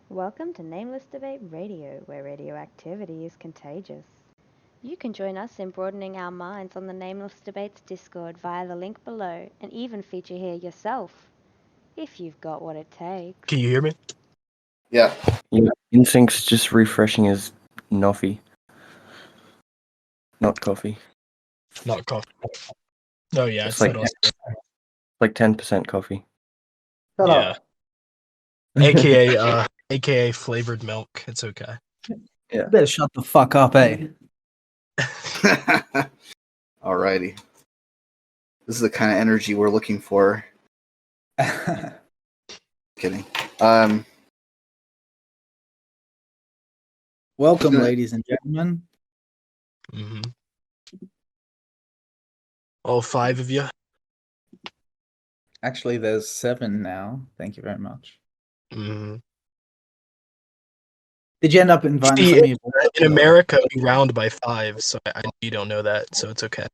Welcome to Nameless Debate Radio, where radioactivity is contagious. You can join us in broadening our minds on the Nameless Debates Discord via the link below and even feature here yourself, if you've got what it takes. Can you hear me? Yeah. Instinct's just refreshing his Noffee. Not coffee. Not coffee. Oh yeah, It's it's like like 10% coffee. Shut yeah. up. AKA flavored milk. It's okay. Yeah. Better shut the fuck up, eh? Alrighty. This is the kind of energy we're looking for. Kidding. Welcome, ladies and gentlemen. Mm-hmm. All 5 of you. Actually, there's 7 now. Thank you very much. Mm-hmm. Did you end up inviting some of your boys? In America, we round by 5, so you don't know that, so it's okay.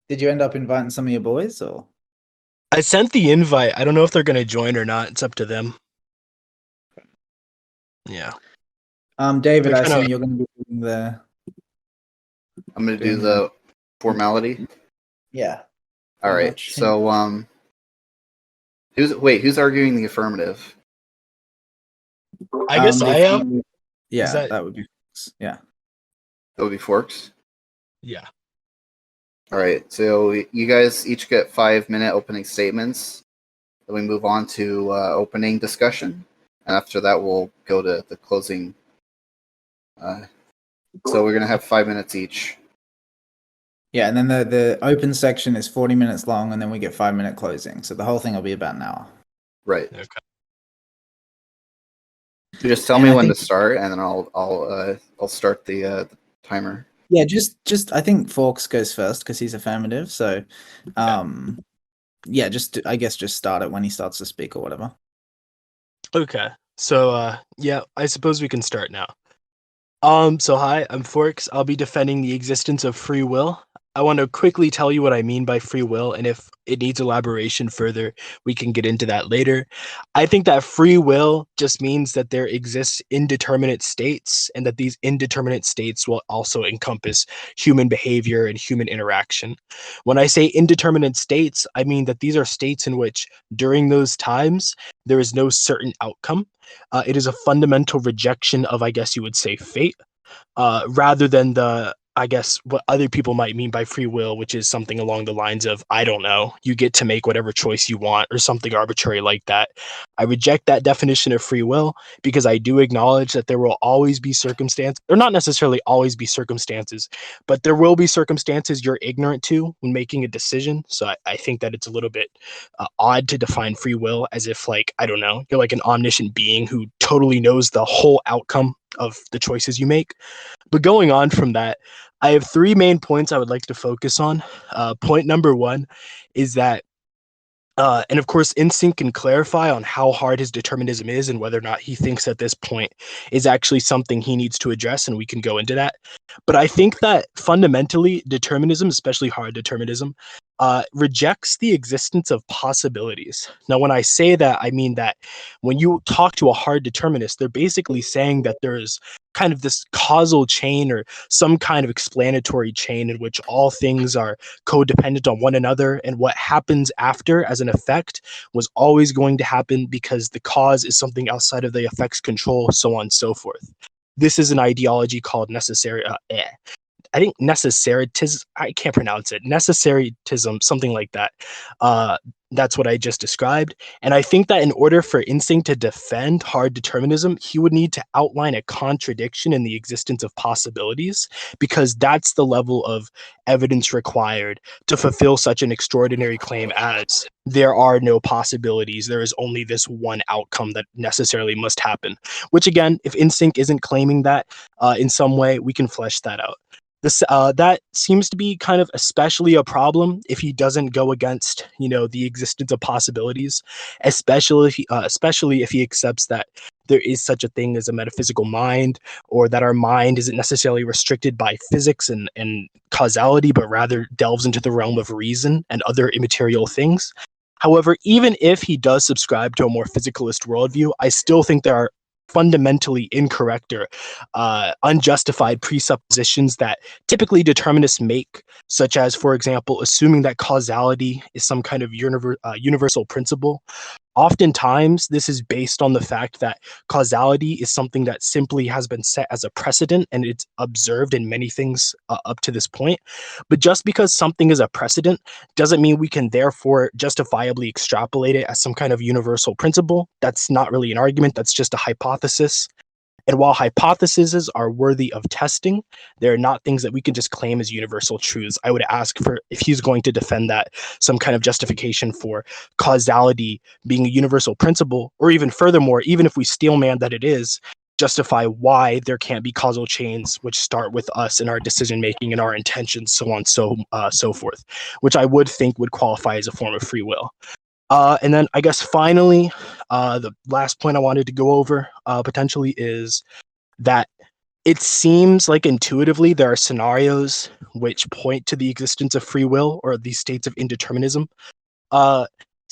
Did you end up inviting some of your boys, or? I sent the invite. I don't know if they're gonna join or not. It's up to them. Yeah. David, I They're kinda- assume you're going to be doing the. I'm going to do the formality. Yeah. All right. much. So, who's arguing the affirmative? I guess I if am. Yeah, that- that would be. Yeah. That would be Forks. Yeah. All right. So you guys each get 5-minute opening statements. Then we move on to opening discussion, and after that we'll go to the closing. So we're gonna have 5 minutes each. Yeah, and then the open section is 40 minutes long, and then we get 5-minute closing. So the whole thing will be about an hour. Right. Okay. So just tell And me I when think- to start, and then I'll start the timer. Yeah, just I think Forks goes first because he's affirmative. So, yeah, I guess just start it when he starts to speak or whatever. Okay. So yeah, I suppose we can start now. So hi, I'm Forks. I'll be defending the existence of free will. I want to quickly tell you what I mean by free will, and if it needs elaboration further, we can get into that later. I think that free will just means that there exists indeterminate states, and that these indeterminate states will also encompass human behavior and human interaction. When I say indeterminate states, I mean that these are states in which, during those times, there is no certain outcome. It is a fundamental rejection of, I guess you would say, fate, rather than I guess what other people might mean by free will, which is something along the lines of, I don't know, you get to make whatever choice you want or something arbitrary like that. I reject that definition of free will because I do acknowledge that there will always be circumstances, or not necessarily always be circumstances, but there will be circumstances you're ignorant to when making a decision. So I think that it's a little bit odd to define free will as if, like, I don't know, you're like an omniscient being who totally knows the whole outcome of the choices you make. But going on from that, I have 3 main points I would like to focus on. Point number 1 is that, and of course, Instinct can clarify on how hard his determinism is and whether or not he thinks that this point is actually something he needs to address, and we can go into that. But I think that fundamentally, determinism, especially hard determinism, rejects the existence of possibilities. Now, when I say that, I mean that when you talk to a hard determinist, they're basically saying that there's kind of this causal chain or some kind of explanatory chain in which all things are codependent on one another, and what happens after as an effect was always going to happen because the cause is something outside of the effect's control, so on and so forth. This is an ideology called I think necessaritism, I can't pronounce it, necessaritism, something like that. That's what I just described. And I think that in order for Instinct to defend hard determinism, he would need to outline a contradiction in the existence of possibilities, because that's the level of evidence required to fulfill such an extraordinary claim as there are no possibilities. There is only this one outcome that necessarily must happen, which again, if Instinct isn't claiming that in some way, we can flesh that out. That seems to be kind of especially a problem if he doesn't go against, the existence of possibilities, especially if he accepts that there is such a thing as a metaphysical mind, or that our mind isn't necessarily restricted by physics and causality, but rather delves into the realm of reason and other immaterial things. However, even if he does subscribe to a more physicalist worldview, I still think there are fundamentally incorrect or unjustified presuppositions that typically determinists make, such as, for example, assuming that causality is some kind of universal principle. Oftentimes, this is based on the fact that causality is something that simply has been set as a precedent and it's observed in many things up to this point. But just because something is a precedent doesn't mean we can therefore justifiably extrapolate it as some kind of universal principle. That's not really an argument, that's just a hypothesis. And while hypotheses are worthy of testing, they're not things that we can just claim as universal truths. I would ask for, if he's going to defend that, some kind of justification for causality being a universal principle, or even furthermore, even if we steelman that it is, justify why there can't be causal chains which start with us and our decision making and our intentions, so on, so forth, which I would think would qualify as a form of free will. And then I guess finally, the last point I wanted to go over potentially is that it seems like intuitively there are scenarios which point to the existence of free will or these states of indeterminism.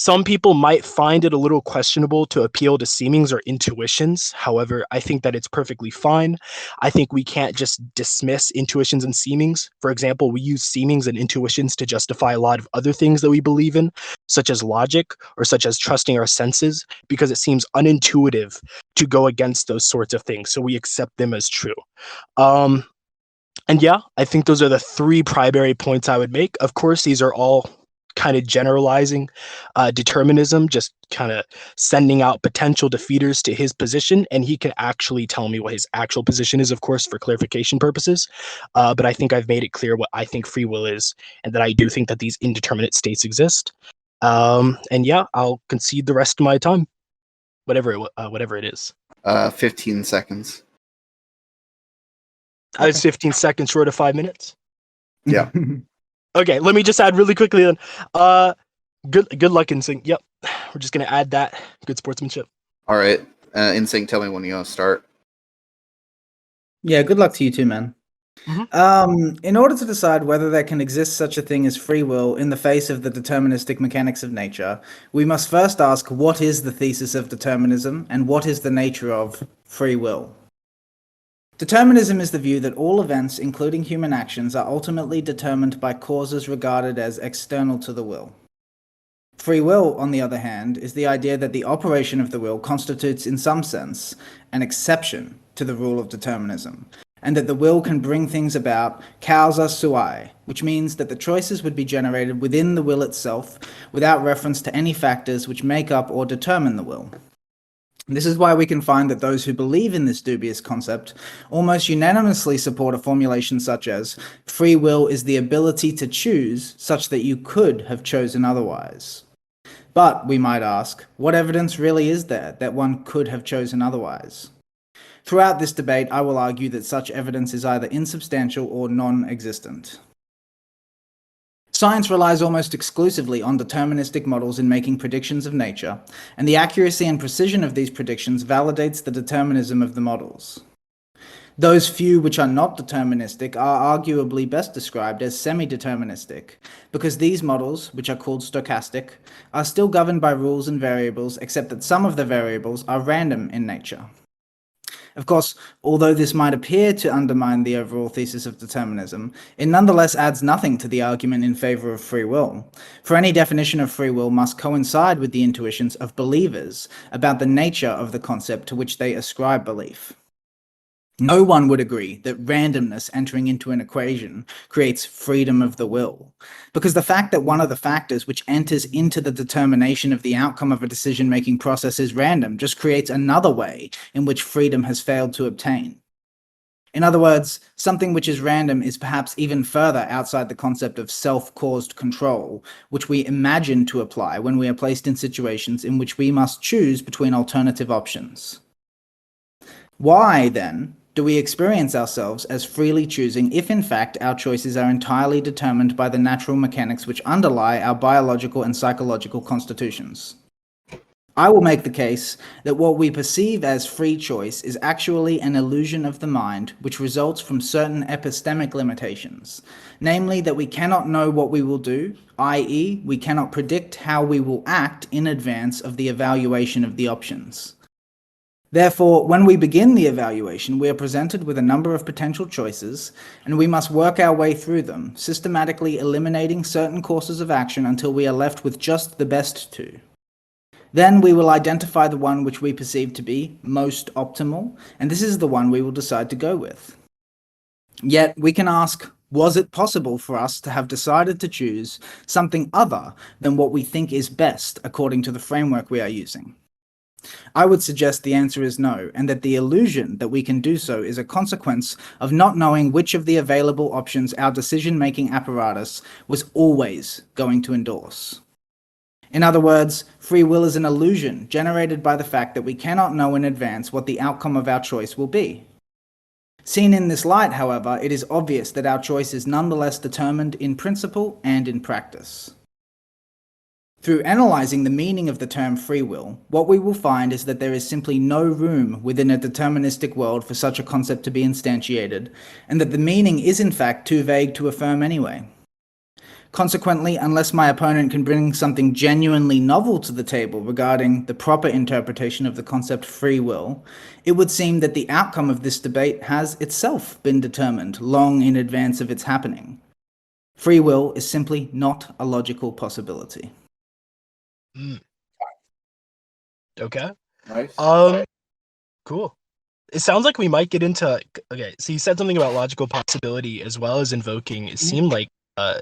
Some people might find it a little questionable to appeal to seemings or intuitions. However, I think that it's perfectly fine. I think we can't just dismiss intuitions and seemings. For example, we use seemings and intuitions to justify a lot of other things that we believe in, such as logic or such as trusting our senses, because it seems unintuitive to go against those sorts of things. So we accept them as true. And yeah, I think those are the three primary points I would make. Of course, these are all kind of generalizing determinism, just kind of sending out potential defeaters to his position, and he can actually tell me what his actual position is, of course, for clarification purposes. But I think I've made it clear what I think free will is, and that I do think that these indeterminate states exist. And yeah, I'll concede the rest of my time, whatever it is. 15 seconds. I was 15 seconds short of 5 minutes. Yeah. Okay, let me just add really quickly then. Good luck, Insync. Yep, we're just gonna add that. Good sportsmanship. All right. Insync, tell me when you want to start. Yeah, good luck to you too, man. In order to decide whether there can exist such a thing as free will in the face of the deterministic mechanics of nature, we must first ask what is the thesis of determinism and what is the nature of free will. Determinism is the view that all events, including human actions, are ultimately determined by causes regarded as external to the will. Free will, on the other hand, is the idea that the operation of the will constitutes, in some sense, an exception to the rule of determinism, and that the will can bring things about causa sui, which means that the choices would be generated within the will itself without reference to any factors which make up or determine the will. This is why we can find that those who believe in this dubious concept almost unanimously support a formulation such as, free will is the ability to choose such that you could have chosen otherwise. But, we might ask, what evidence really is there that one could have chosen otherwise? Throughout this debate, I will argue that such evidence is either insubstantial or non-existent. Science relies almost exclusively on deterministic models in making predictions of nature, and the accuracy and precision of these predictions validates the determinism of the models. Those few which are not deterministic are arguably best described as semi-deterministic, because these models, which are called stochastic, are still governed by rules and variables, except that some of the variables are random in nature. Of course, although this might appear to undermine the overall thesis of determinism, it nonetheless adds nothing to the argument in favor of free will, for any definition of free will must coincide with the intuitions of believers about the nature of the concept to which they ascribe belief. No one would agree that randomness entering into an equation creates freedom of the will, because the fact that one of the factors which enters into the determination of the outcome of a decision-making process is random just creates another way in which freedom has failed to obtain. In other words, something which is random is perhaps even further outside the concept of self-caused control, which we imagine to apply when we are placed in situations in which we must choose between alternative options. Why, then, do we experience ourselves as freely choosing if in fact our choices are entirely determined by the natural mechanics which underlie our biological and psychological constitutions? I will make the case that what we perceive as free choice is actually an illusion of the mind which results from certain epistemic limitations, namely that we cannot know what we will do, i.e., we cannot predict how we will act in advance of the evaluation of the options. Therefore, when we begin the evaluation, we are presented with a number of potential choices, and we must work our way through them, systematically eliminating certain courses of action until we are left with just the best two. Then we will identify the one which we perceive to be most optimal, and this is the one we will decide to go with. Yet we can ask, was it possible for us to have decided to choose something other than what we think is best according to the framework we are using? I would suggest the answer is no, and that the illusion that we can do so is a consequence of not knowing which of the available options our decision-making apparatus was always going to endorse. In other words, free will is an illusion generated by the fact that we cannot know in advance what the outcome of our choice will be. Seen in this light, however, it is obvious that our choice is nonetheless determined in principle and in practice. Through analysing the meaning of the term free will, what we will find is that there is simply no room within a deterministic world for such a concept to be instantiated, and that the meaning is in fact too vague to affirm anyway. Consequently, unless my opponent can bring something genuinely novel to the table regarding the proper interpretation of the concept free will, it would seem that the outcome of this debate has itself been determined long in advance of its happening. Free will is simply not a logical possibility. Okay. Nice. Cool. It sounds like we might get into. Okay, so you said something about logical possibility as well as invoking. It seemed like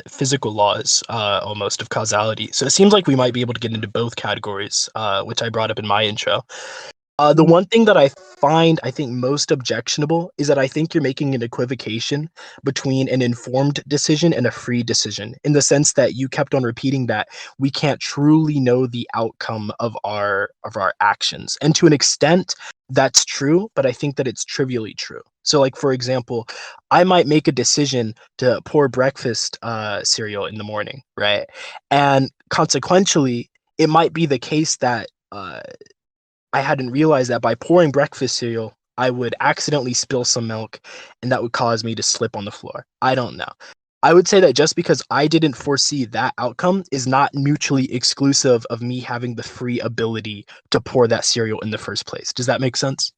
physical laws, almost of causality. So it seems like we might be able to get into both categories, which I brought up in my intro. The one thing that I think most objectionable is that I think you're making an equivocation between an informed decision and a free decision, in the sense that you kept on repeating that we can't truly know the outcome of our actions. And to an extent, that's true, but I think that it's trivially true. So, like, for example, I might make a decision to pour breakfast cereal in the morning, right? And consequentially, it might be the case that I hadn't realized that by pouring breakfast cereal, I would accidentally spill some milk, and that would cause me to slip on the floor. I don't know. I would say that just because I didn't foresee that outcome is not mutually exclusive of me having the free ability to pour that cereal in the first place. Does that make sense?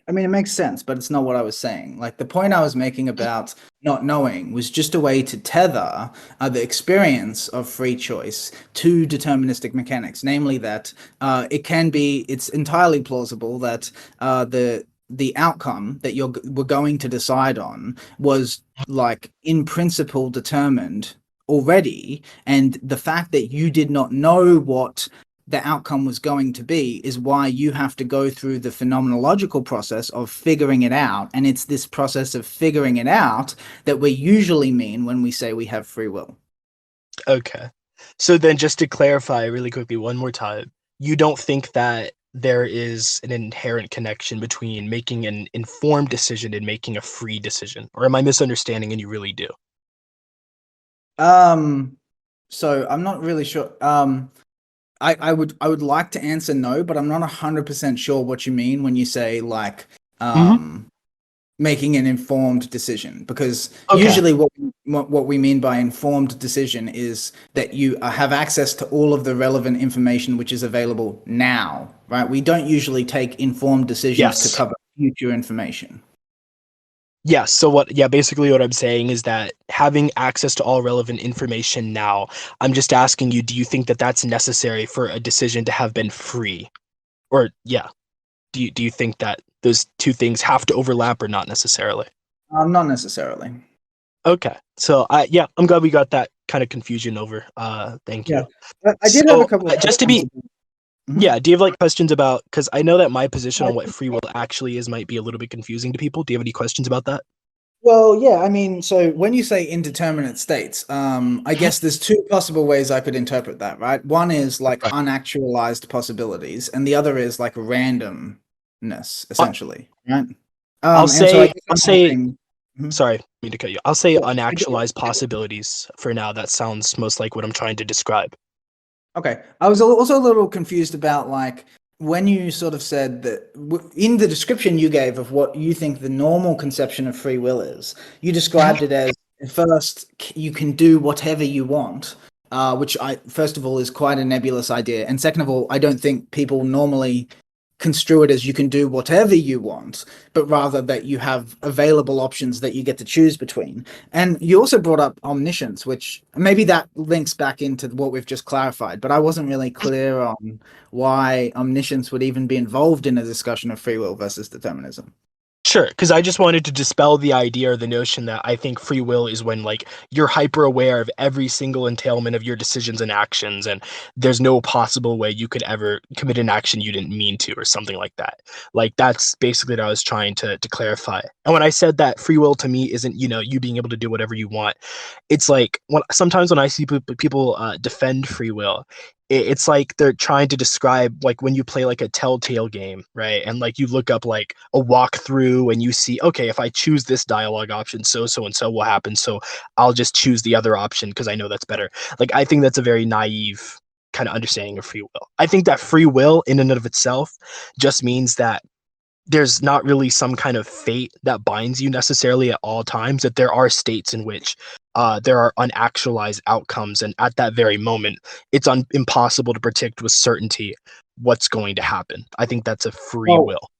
I mean, it makes sense, but it's not what I was saying. Like, the point I was making about not knowing was just a way to tether the experience of free choice to deterministic mechanics, namely that it's entirely plausible that the outcome that we're going to decide on was, like, in principle determined already, and the fact that you did not know what the outcome was going to be is why you have to go through the phenomenological process of figuring it out. And it's this process of figuring it out that we usually mean when we say we have free will. Okay. So then, just to clarify really quickly one more time, you don't think that there is an inherent connection between making an informed decision and making a free decision? Or am I misunderstanding and you really do? So I'm not really sure. I would like to answer no, but I'm not 100% sure what you mean when you say, like, making an informed decision, because usually what we mean by informed decision is that you have access to all of the relevant information which is available now, right? We don't usually take informed decisions to cover future information. Yes. So basically what I'm saying is that having access to all relevant information now, I'm just asking you, do you think that that's necessary for a decision to have been free? Or, do you think that those two things have to overlap or not necessarily? Not necessarily. Okay. So, I'm glad we got that kind of confusion over. Thank you. I did have a couple of just to be... Yeah, do you have, like, questions about, because I know that my position on what free will actually is might be a little bit confusing to people. Do you have any questions about that? Well, yeah, I mean, so when you say indeterminate states, I guess there's two possible ways I could interpret that, right? One is like unactualized possibilities, and the other is like randomness, essentially, right? Sorry, me to cut you. I'll say unactualized possibilities for now. That sounds most like what I'm trying to describe. Okay. I was also a little confused about like when you sort of said that in the description you gave of what you think the normal conception of free will is, you described it as first you can do whatever you want, which first of all is quite a nebulous idea, and second of all, I don't think people normally construe it as you can do whatever you want, but rather that you have available options that you get to choose between. And you also brought up omniscience, which maybe that links back into what we've just clarified, but I wasn't really clear on why omniscience would even be involved in a discussion of free will versus determinism. Sure, because I just wanted to dispel the idea or the notion that I think free will is when like you're hyper aware of every single entailment of your decisions and actions, and there's no possible way you could ever commit an action you didn't mean to, or something like that. Like that's basically what I was trying to clarify. And when I said that free will to me isn't, you being able to do whatever you want, it's like sometimes when I see people defend free will, it's like they're trying to describe like when you play like a Telltale game, right? And like you look up like a walkthrough and you see, okay, if I choose this dialogue option, so and so will happen. So I'll just choose the other option because I know that's better. Like I think that's a very naive kind of understanding of free will. I think that free will in and of itself just means that there's not really some kind of fate that binds you necessarily at all times, that there are states in which there are unactualized outcomes, and at that very moment it's impossible to predict with certainty what's going to happen. I think that's a free will.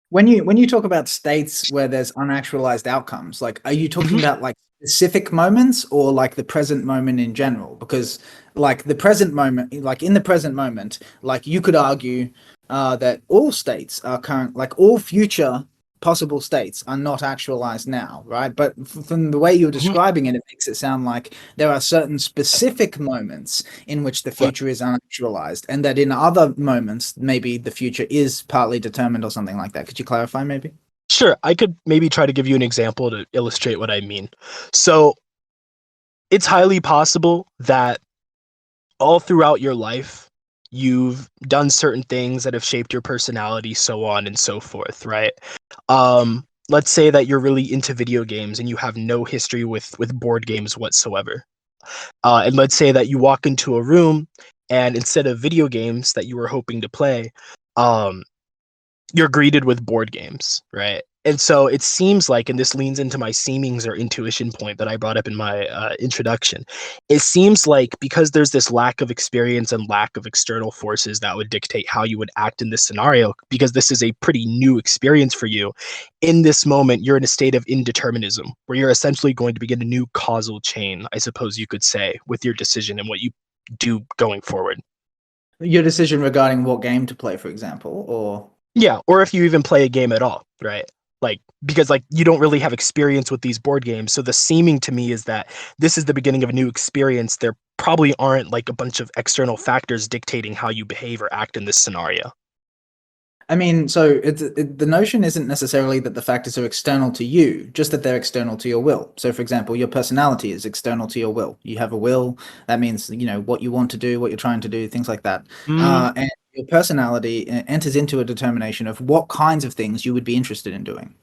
When you talk about states where there's unactualized outcomes, like are you talking about like specific moments or like the present moment in general? Because like the present moment, like in the present moment, like you could argue that all states are current, like all future possible states are not actualized now, right? But from the way you're describing it, it makes it sound like there are certain specific moments in which the future is unactualized, and that in other moments, maybe the future is partly determined or something like that. Could you clarify maybe? Sure, I could maybe try to give you an example to illustrate what I mean. So it's highly possible that all throughout your life, you've done certain things that have shaped your personality, so on and so forth, right? Let's say that you're really into video games and you have no history with board games whatsoever. And let's say that you walk into a room and instead of video games that you were hoping to play, you're greeted with board games, right? And so it seems like, and this leans into my seemings or intuition point that I brought up in my introduction, it seems like because there's this lack of experience and lack of external forces that would dictate how you would act in this scenario, because this is a pretty new experience for you, in this moment, you're in a state of indeterminism, where you're essentially going to begin a new causal chain, I suppose you could say, with your decision and what you do going forward. Your decision regarding what game to play, for example, or... Yeah, or if you even play a game at all, right? Like, because like you don't really have experience with these board games. So the seeming to me is that this is the beginning of a new experience. There probably aren't like a bunch of external factors dictating how you behave or act in this scenario. I mean, so the notion isn't necessarily that the factors are external to you, just that they're external to your will. So, for example, your personality is external to your will. You have a will. That means, what you want to do, what you're trying to do, things like that. And your personality enters into a determination of what kinds of things you would be interested in doing.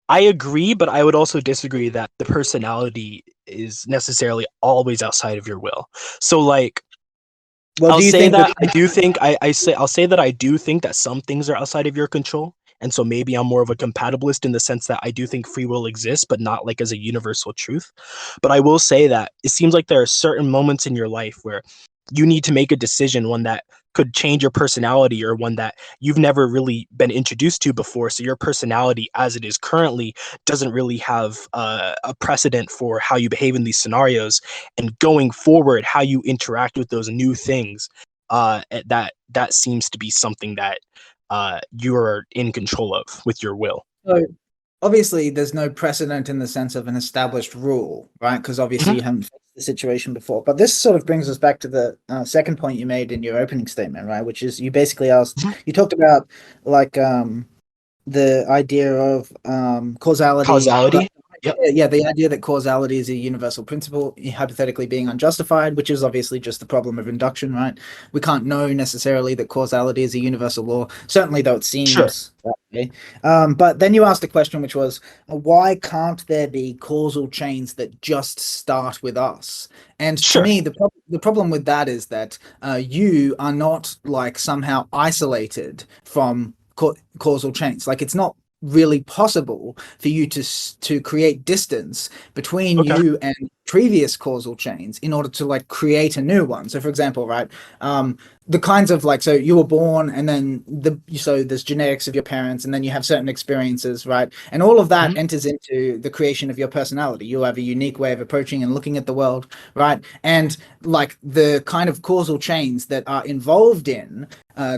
I agree, but I would also disagree that the personality is necessarily always outside of your will. So, like, Well, I'll say that I do think I'll say that I do think that some things are outside of your control. And so maybe I'm more of a compatibilist in the sense that I do think free will exists, but not like as a universal truth. But I will say that it seems like there are certain moments in your life where you need to make a decision, one that could change your personality or one that you've never really been introduced to before. So your personality as it is currently doesn't really have a precedent for how you behave in these scenarios. And going forward, how you interact with those new things, that seems to be something that you're in control of with your will. So obviously, there's no precedent in the sense of an established rule, right? Because obviously you haven't faced the situation before. But this sort of brings us back to the second point you made in your opening statement, right? Which is you basically asked, you talked about like the idea of causality. Yep. Yeah, the idea that causality is a universal principle, hypothetically being unjustified, which is obviously just the problem of induction, right? We can't know necessarily that causality is a universal law, certainly though it Sure. seems that way. But then you asked a question, which was, why can't there be causal chains that just start with us? And to Sure. me, the problem with that is that you are not like somehow isolated from causal chains. Like it's not really possible for you to create distance between Okay. you and previous causal chains in order to like create a new one. So for example, right, the kinds of like, so you were born and then so there's genetics of your parents and then you have certain experiences, right, and all of that enters into the creation of your personality. You have a unique way of approaching and looking at the world, right? And like the kind of causal chains that are involved in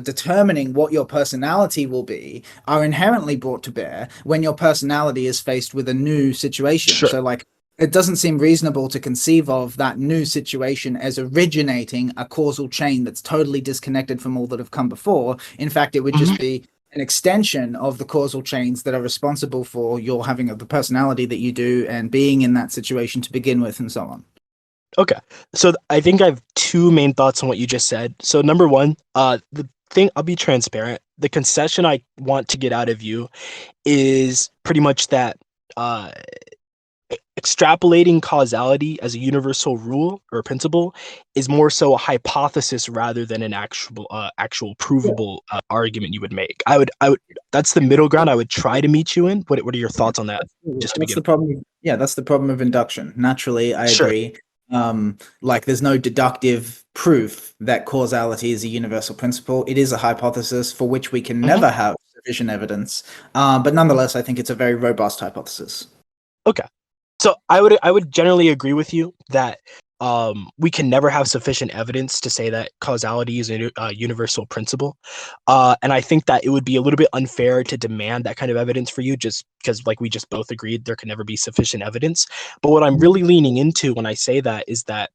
determining what your personality will be are inherently brought to bear when your personality is faced with a new situation. Sure. So like it doesn't seem reasonable to conceive of that new situation as originating a causal chain that's totally disconnected from all that have come before. In fact, it would just be an extension of the causal chains that are responsible for your having the personality that you do and being in that situation to begin with, and so on. Okay. So I think I have two main thoughts on what you just said. So number one, the thing, I'll be transparent. The concession I want to get out of you is pretty much that extrapolating causality as a universal rule or principle is more so a hypothesis rather than an actual provable argument you would make. I would that's the middle ground I would try to meet you in. What are your thoughts on that? Just to That's begin. the problem. Yeah, that's the problem of induction. Naturally, I Sure. agree. Like there's no deductive proof that causality is a universal principle. It is a hypothesis for which we can never have sufficient evidence. But nonetheless, I think it's a very robust hypothesis. Okay. So I would generally agree with you that we can never have sufficient evidence to say that causality is a universal principle. And I think that it would be a little bit unfair to demand that kind of evidence for you just because, like we just both agreed, there can never be sufficient evidence. But what I'm really leaning into when I say that is that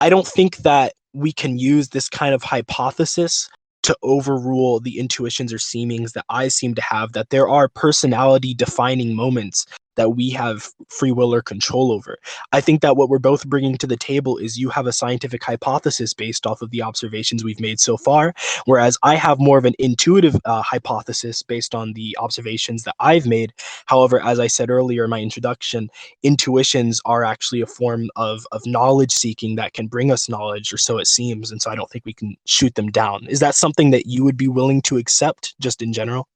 I don't think that we can use this kind of hypothesis to overrule the intuitions or seemings that I seem to have, that there are personality defining moments that we have free will or control over. I think that what we're both bringing to the table is you have a scientific hypothesis based off of the observations we've made so far, whereas I have more of an intuitive hypothesis based on the observations that I've made. However, as I said earlier in my introduction, intuitions are actually a form of knowledge seeking that can bring us knowledge, or so it seems, and so I don't think we can shoot them down. Is that something that you would be willing to accept, just in general?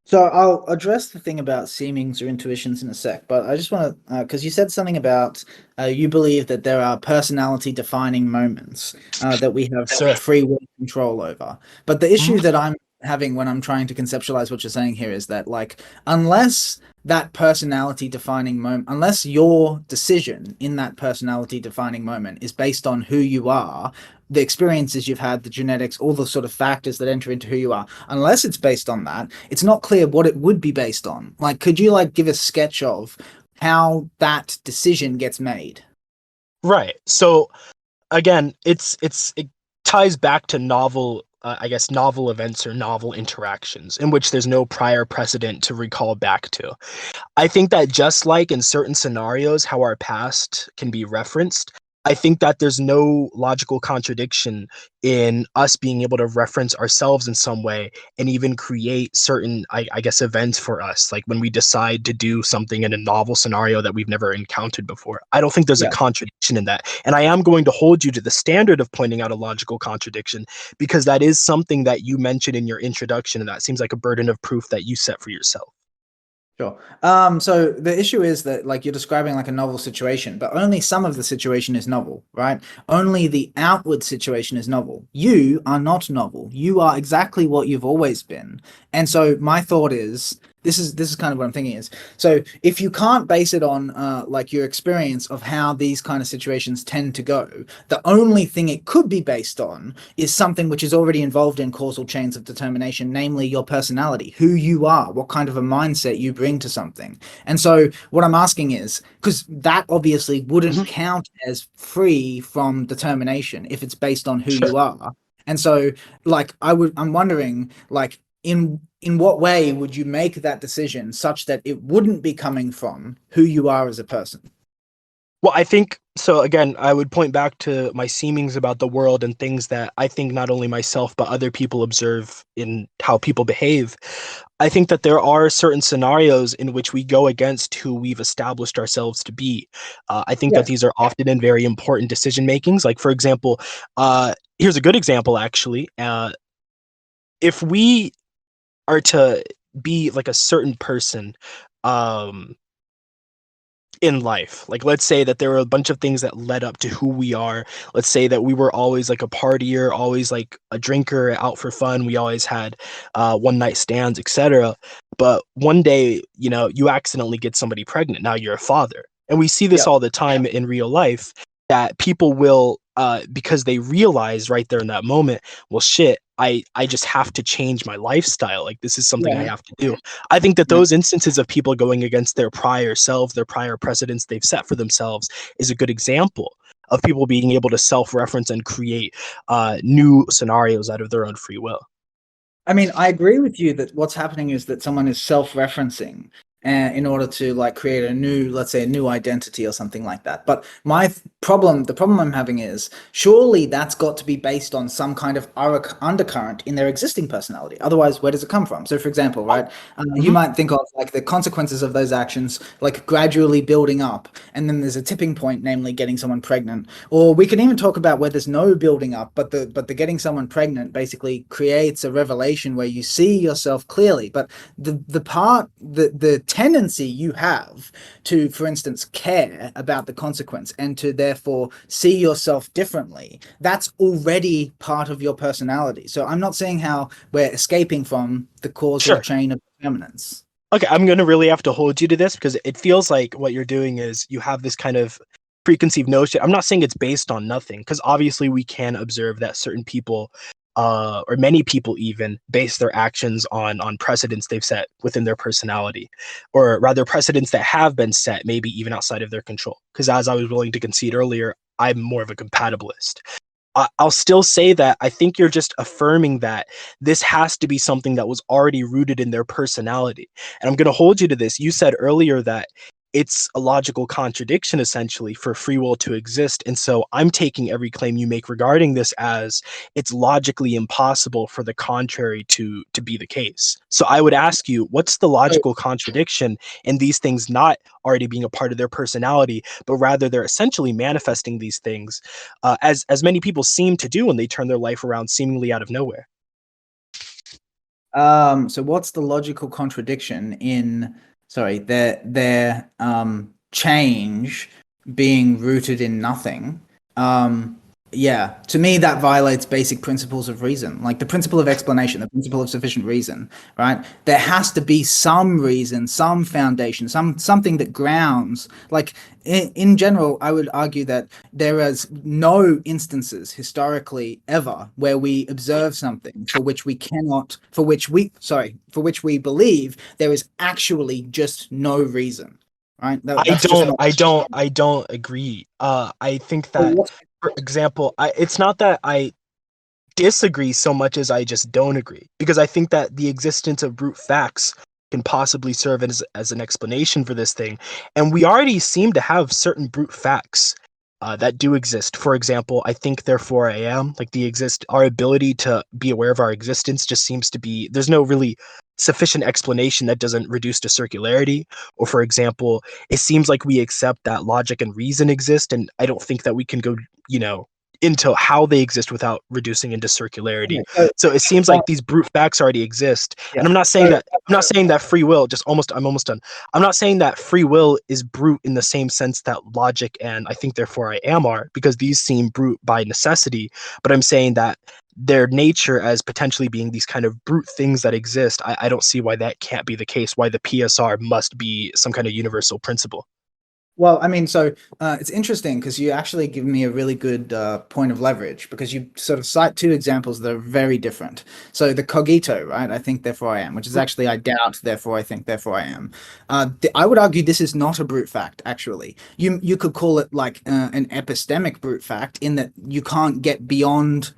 So I'll address the thing about seemings or intuitions in a sec, but I just want to, because you said something about you believe that there are personality defining moments that we have Sure. free will control over. But the issue that I'm having when I'm trying to conceptualize what you're saying here is that, like, unless that personality defining moment, unless your decision in that personality defining moment is based on who you are, the experiences you've had, the genetics, all the sort of factors that enter into who you are, unless it's based on that, it's not clear what it would be based on. Like, could you like give a sketch of how that decision gets made? Right. So again, it ties back to novel events or novel interactions in which there's no prior precedent to recall back to. I think that just like in certain scenarios how our past can be referenced, I think that there's no logical contradiction in us being able to reference ourselves in some way and even create certain, I guess, events for us, like when we decide to do something in a novel scenario that we've never encountered before. I don't think there's a contradiction in that. And I am going to hold you to the standard of pointing out a logical contradiction because that is something that you mentioned in your introduction, and that seems like a burden of proof that you set for yourself. Sure. So the issue is that, like, you're describing like a novel situation, but only some of the situation is novel, right? Only the outward situation is novel. You are not novel. You are exactly what you've always been. And so my thought is, this is kind of what I'm thinking is, so if you can't base it on like your experience of how these kind of situations tend to go, the only thing it could be based on is something which is already involved in causal chains of determination, namely your personality, who you are, what kind of a mindset you bring to something. And so what I'm asking is, because that obviously wouldn't count as free from determination if it's based on who you are. And so, like, I'm wondering, like, in what way would you make that decision such that it wouldn't be coming from who you are as a person? Well, I think so. Again, I would point back to my seemings about the world and things that I think not only myself but other people observe in how people behave. I think that there are certain scenarios in which we go against who we've established ourselves to be. I think that Yes. these are often in very important decision makings. Like, for example, here's a good example actually. If we are to be like a certain person, um, in life. Like, let's say that there were a bunch of things that led up to who we are. Let's say that we were always like a partier, always like a drinker, out for fun. We always had one night stands, etc. But one day, you accidentally get somebody pregnant. Now you're a father. And we see this Yeah. all the time in real life, that people will, because they realize right there in that moment, well, shit, I just have to change my lifestyle. Like, this is something I Yeah. have to do. I think that Yeah. those instances of people going against their prior selves, their prior precedents they've set for themselves, is a good example of people being able to self-reference and create new scenarios out of their own free will. I mean, I agree with you that what's happening is that someone is self-referencing in order to like create a new, let's say, a new identity or something like that. But the problem I'm having is, surely that's got to be based on some kind of undercurrent in their existing personality. Otherwise, where does it come from? So, for example, right, you might think of like the consequences of those actions, like gradually building up, and then there's a tipping point, namely getting someone pregnant. Or we can even talk about where there's no building up, but the getting someone pregnant basically creates a revelation where you see yourself clearly. But the tendency you have to, for instance, care about the consequence and to therefore see yourself differently, that's already part of your personality. So I'm not seeing how we're escaping from the causal Sure. chain of determinants. Okay, I'm going to really have to hold you to this, because it feels like what you're doing is you have this kind of preconceived notion. I'm not saying it's based on nothing, because obviously we can observe that certain people, or many people even, base their actions on precedents they've set within their personality, or rather precedents that have been set, maybe even outside of their control. Because as I was willing to concede earlier, I'm more of a compatibilist. I'll still say that I think you're just affirming that this has to be something that was already rooted in their personality. And I'm going to hold you to this. You said earlier that it's a logical contradiction, essentially, for free will to exist. And so I'm taking every claim you make regarding this as it's logically impossible for the contrary to be the case. So I would ask you, what's the logical contradiction in these things not already being a part of their personality, but rather they're essentially manifesting these things, as many people seem to do when they turn their life around seemingly out of nowhere? So what's the logical contradiction in, their change being rooted in nothing? Yeah, to me that violates basic principles of reason, like the principle of explanation, the principle of sufficient reason, right? There has to be some reason, some foundation, something that grounds. Like in general, I would argue that there is no instances historically ever where we observe something for which we believe there is actually just no reason, right? I don't agree. I think that, for example, it's not that I disagree so much as I just don't agree, because I think that the existence of brute facts can possibly serve as an explanation for this thing, and we already seem to have certain brute facts that do exist. For example, I think therefore I am, like, our ability to be aware of our existence just seems to be, there's no really sufficient explanation that doesn't reduce to circularity. Or, for example, it seems like we accept that logic and reason exist, and I don't think that we can go, into how they exist without reducing into circularity. So it seems like these brute facts already exist. And I'm not saying that free will, I'm almost done. I'm not saying that free will is brute in the same sense that logic and I think therefore I am are, because these seem brute by necessity, but I'm saying that their nature as potentially being these kind of brute things that exist, I don't see why that can't be the case, why the PSR must be some kind of universal principle. Well, I mean, so it's interesting because you actually give me a really good point of leverage, because you sort of cite two examples that are very different. So the cogito, right? I think, therefore I am, which is actually I doubt, therefore I think, therefore I am. I would argue this is not a brute fact, actually. You could call it like an epistemic brute fact, in that you can't get beyond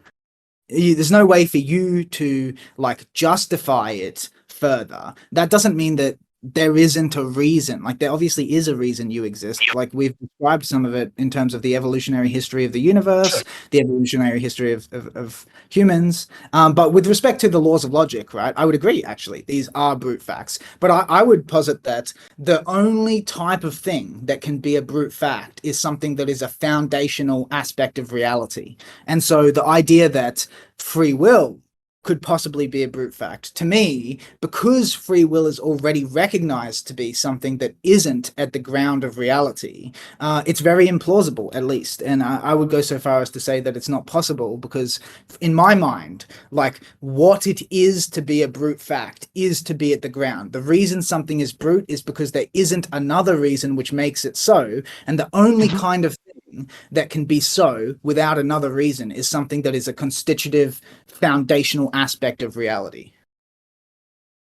there's no way for you to like justify it further. That doesn't mean that there isn't a reason. Like there obviously is a reason you exist. Like we've described some of it in terms of the evolutionary history of the universe, the evolutionary history of humans. But with respect to the laws of logic, right, I would agree, actually, these are brute facts. But I would posit that the only type of thing that can be a brute fact is something that is a foundational aspect of reality. And so the idea that free will could possibly be a brute fact, to me, because free will is already recognized to be something that isn't at the ground of reality, it's very implausible, at least. And I would go so far as to say that it's not possible, because in my mind, like, what it is to be a brute fact is to be at the ground. The reason something is brute is because there isn't another reason which makes it so, and the only kind of thing that can be so without another reason is something that is a constitutive, foundational aspect of reality.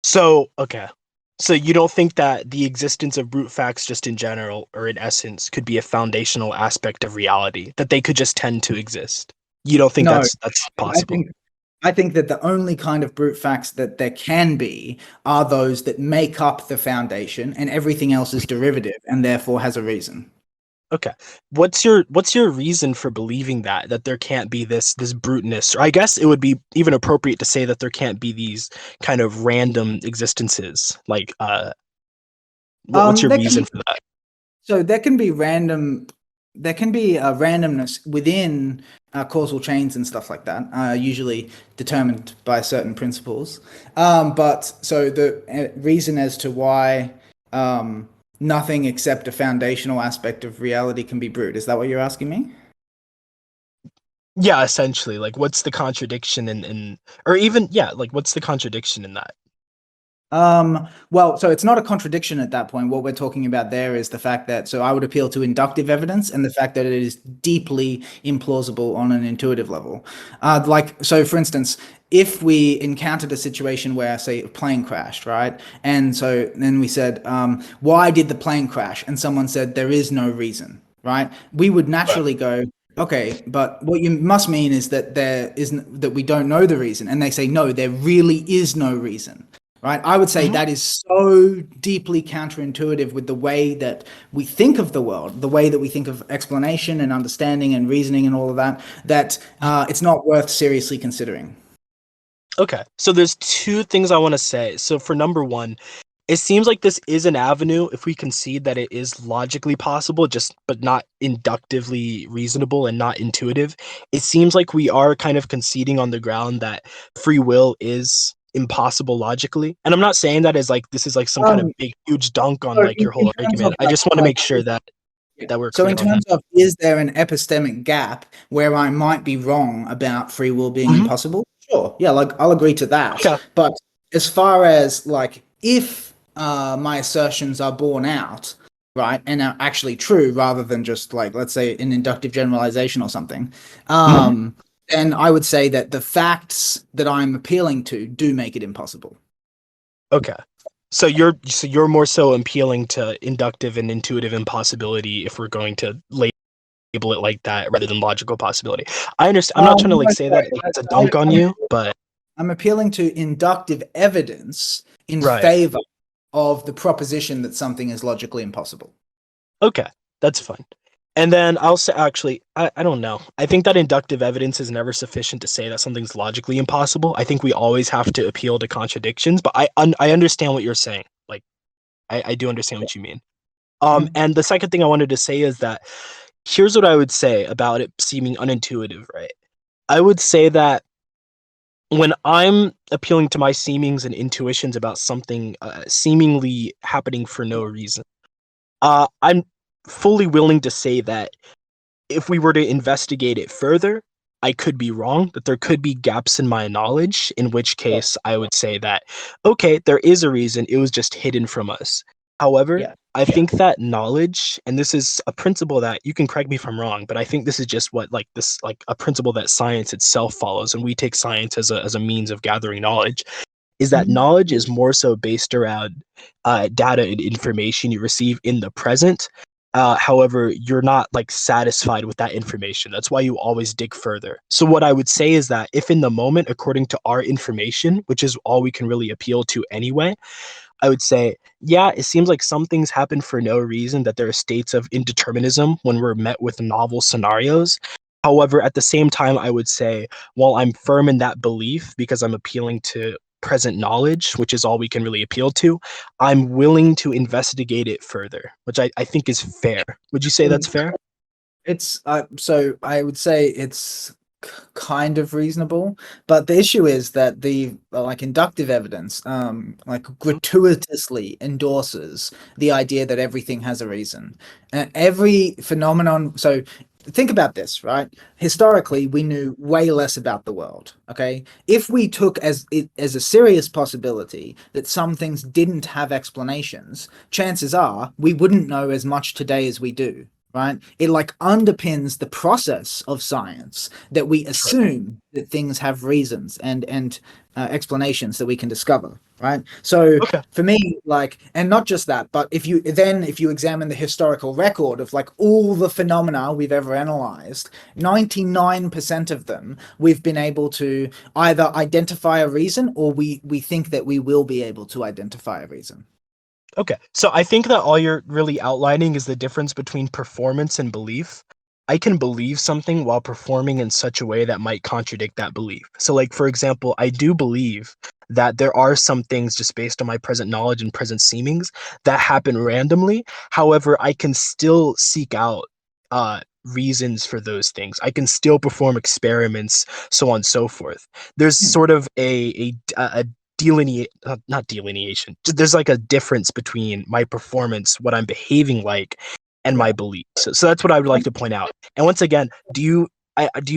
So, okay. So you don't think that the existence of brute facts just in general or in essence could be a foundational aspect of reality, that they could just tend to exist? You don't think No, that's possible? I think that the only kind of brute facts that there can be are those that make up the foundation, and everything else is derivative and therefore has a reason. Okay. What's your reason for believing that there can't be this bruteness? Or I guess it would be even appropriate to say that there can't be these kind of random existences. Like what's your reason for that? So there can be randomness within causal chains and stuff like that, usually determined by certain principles. But so the reason as to why nothing except a foundational aspect of reality can be brute, is that what you're asking me? Yeah, essentially. Like, what's the contradiction in or even, yeah, like, what's the contradiction in that? Well, so it's not a contradiction at that point. What we're talking about there is the fact that, so I would appeal to inductive evidence and the fact that it is deeply implausible on an intuitive level. So for instance, if we encountered a situation where, say, a plane crashed, right? And so then we said, why did the plane crash? And someone said, there is no reason, right? We would naturally go, okay, but what you must mean is that that we don't know the reason. And they say, no, there really is no reason. Right, I would say that is so deeply counterintuitive with the way that we think of the world, the way that we think of explanation and understanding and reasoning and all of that, that it's not worth seriously considering. Okay, so there's two things I want to say. So for number one, it seems like this is an avenue if we concede that it is logically possible, but not inductively reasonable and not intuitive. It seems like we are kind of conceding on the ground that free will is impossible logically. And I'm not saying that as like this is like some kind of big huge dunk on like your whole argument. I just want to make sure that we're so clear in terms of, is there an epistemic gap where I might be wrong about free will being impossible? Sure, yeah, like I'll agree to that. Okay. But as far as like if my assertions are borne out, right, and are actually true rather than just like, let's say, an inductive generalization or something, then I would say that the facts that I'm appealing to do make it impossible. Okay. So you're more so appealing to inductive and intuitive impossibility if we're going to label it like that rather than logical possibility. I understand. I'm not trying to like say that it's a dunk on you, but I'm appealing to inductive evidence in favor of the proposition that something is logically impossible. Okay, that's fine. And then I'll say, actually, I don't know. I think that inductive evidence is never sufficient to say that something's logically impossible. I think we always have to appeal to contradictions, but I understand what you're saying. Like, I do understand what you mean. And the second thing I wanted to say is that here's what I would say about it seeming unintuitive, right? I would say that when I'm appealing to my seemings and intuitions about something seemingly happening for no reason, I'm fully willing to say that if we were to investigate it further, I could be wrong, that there could be gaps in my knowledge, in which case I would say that, okay, there is a reason, it was just hidden from us. However, I think that knowledge, and this is a principle that you can correct me if I'm wrong, but I think this is just a principle that science itself follows, and we take science as a means of gathering knowledge, is that knowledge is more so based around data and information you receive in the present, However, you're not like satisfied with that information. That's why you always dig further. So what I would say is that if in the moment, according to our information, which is all we can really appeal to anyway, I would say, yeah, it seems like some things happen for no reason, that there are states of indeterminism when we're met with novel scenarios. However, at the same time, I would say, while I'm firm in that belief because I'm appealing to present knowledge, which is all we can really appeal to, I'm willing to investigate it further, which I think is fair. Would you say that's fair? It's so I would say it's kind of reasonable, but the issue is that the like inductive evidence like gratuitously endorses the idea that everything has a reason. Every phenomenon, so think about this, right? Historically, we knew way less about the world. Okay, if we took as a serious possibility that some things didn't have explanations, chances are we wouldn't know as much today as we do. Right? It like underpins the process of science that we assume that things have reasons and explanations that we can discover. Right? So Okay. for me, like, and not just that, but if you examine the historical record of like all the phenomena we've ever analyzed, 99% of them we've been able to either identify a reason or we think that we will be able to identify a reason. Okay. So I think that all you're really outlining is the difference between performance and belief. I can believe something while performing in such a way that might contradict that belief. So, like, for example, I do believe that there are some things just based on my present knowledge and present seemings that happen randomly. However, I can still seek out reasons for those things. I can still perform experiments, so on and so forth. There's sort of a not delineation. There's like a difference between my performance, what I'm behaving like, and my beliefs. So that's what I would like to point out. And once again, do you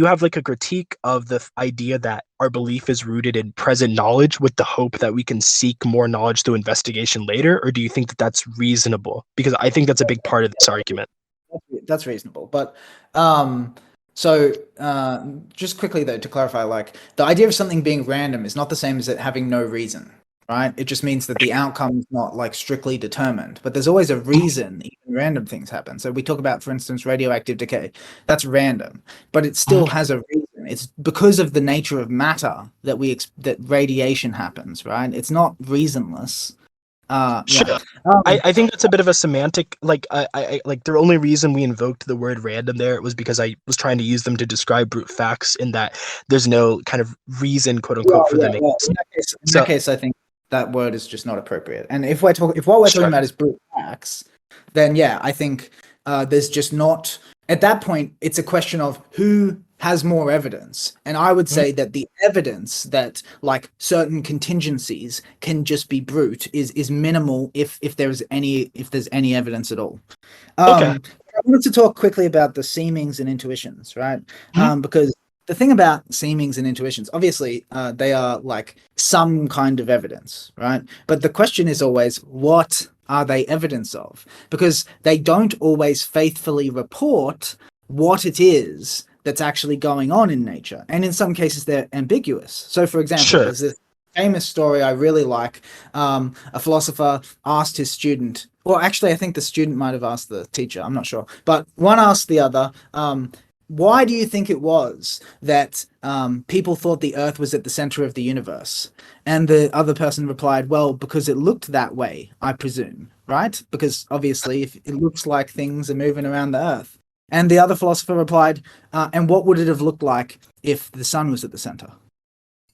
have like a critique of the idea that our belief is rooted in present knowledge with the hope that we can seek more knowledge through investigation later, or do you think that that's reasonable? Because I think that's a big part of this argument. That's reasonable, but so just quickly though, to clarify, like the idea of something being random is not the same as it having no reason, right? It just means that the outcome is not like strictly determined, but there's always a reason even random things happen. So we talk about, for instance, radioactive decay. That's random, but it still has a reason. It's because of the nature of matter that that radiation happens, right? It's not reasonless. Sure. Yeah. I think that's a bit of a semantic, like I like the only reason we invoked the word random there was because I was trying to use them to describe brute facts in that there's no kind of reason, quote unquote, for them. Well, in that case, I think that word is just not appropriate. And if what we're talking about is brute facts, then yeah, I think there's just not, at that point, it's a question of who has more evidence. And I would say that the evidence that like certain contingencies can just be brute is minimal if there's any evidence at all. Okay. I wanted to talk quickly about the seemings and intuitions, right? Because the thing about seemings and intuitions, obviously, they are like some kind of evidence, right? But the question is always, what are they evidence of? Because they don't always faithfully report what it is that's actually going on in nature. And in some cases, they're ambiguous. So, for example, there's this famous story I really like. A philosopher asked his student, or actually, I think the student might have asked the teacher, I'm not sure. But one asked the other, why do you think it was that people thought the Earth was at the center of the universe? And the other person replied, well, because it looked that way, I presume, right? Because obviously, if it looks like things are moving around the Earth. And the other philosopher replied, and what would it have looked like if the sun was at the center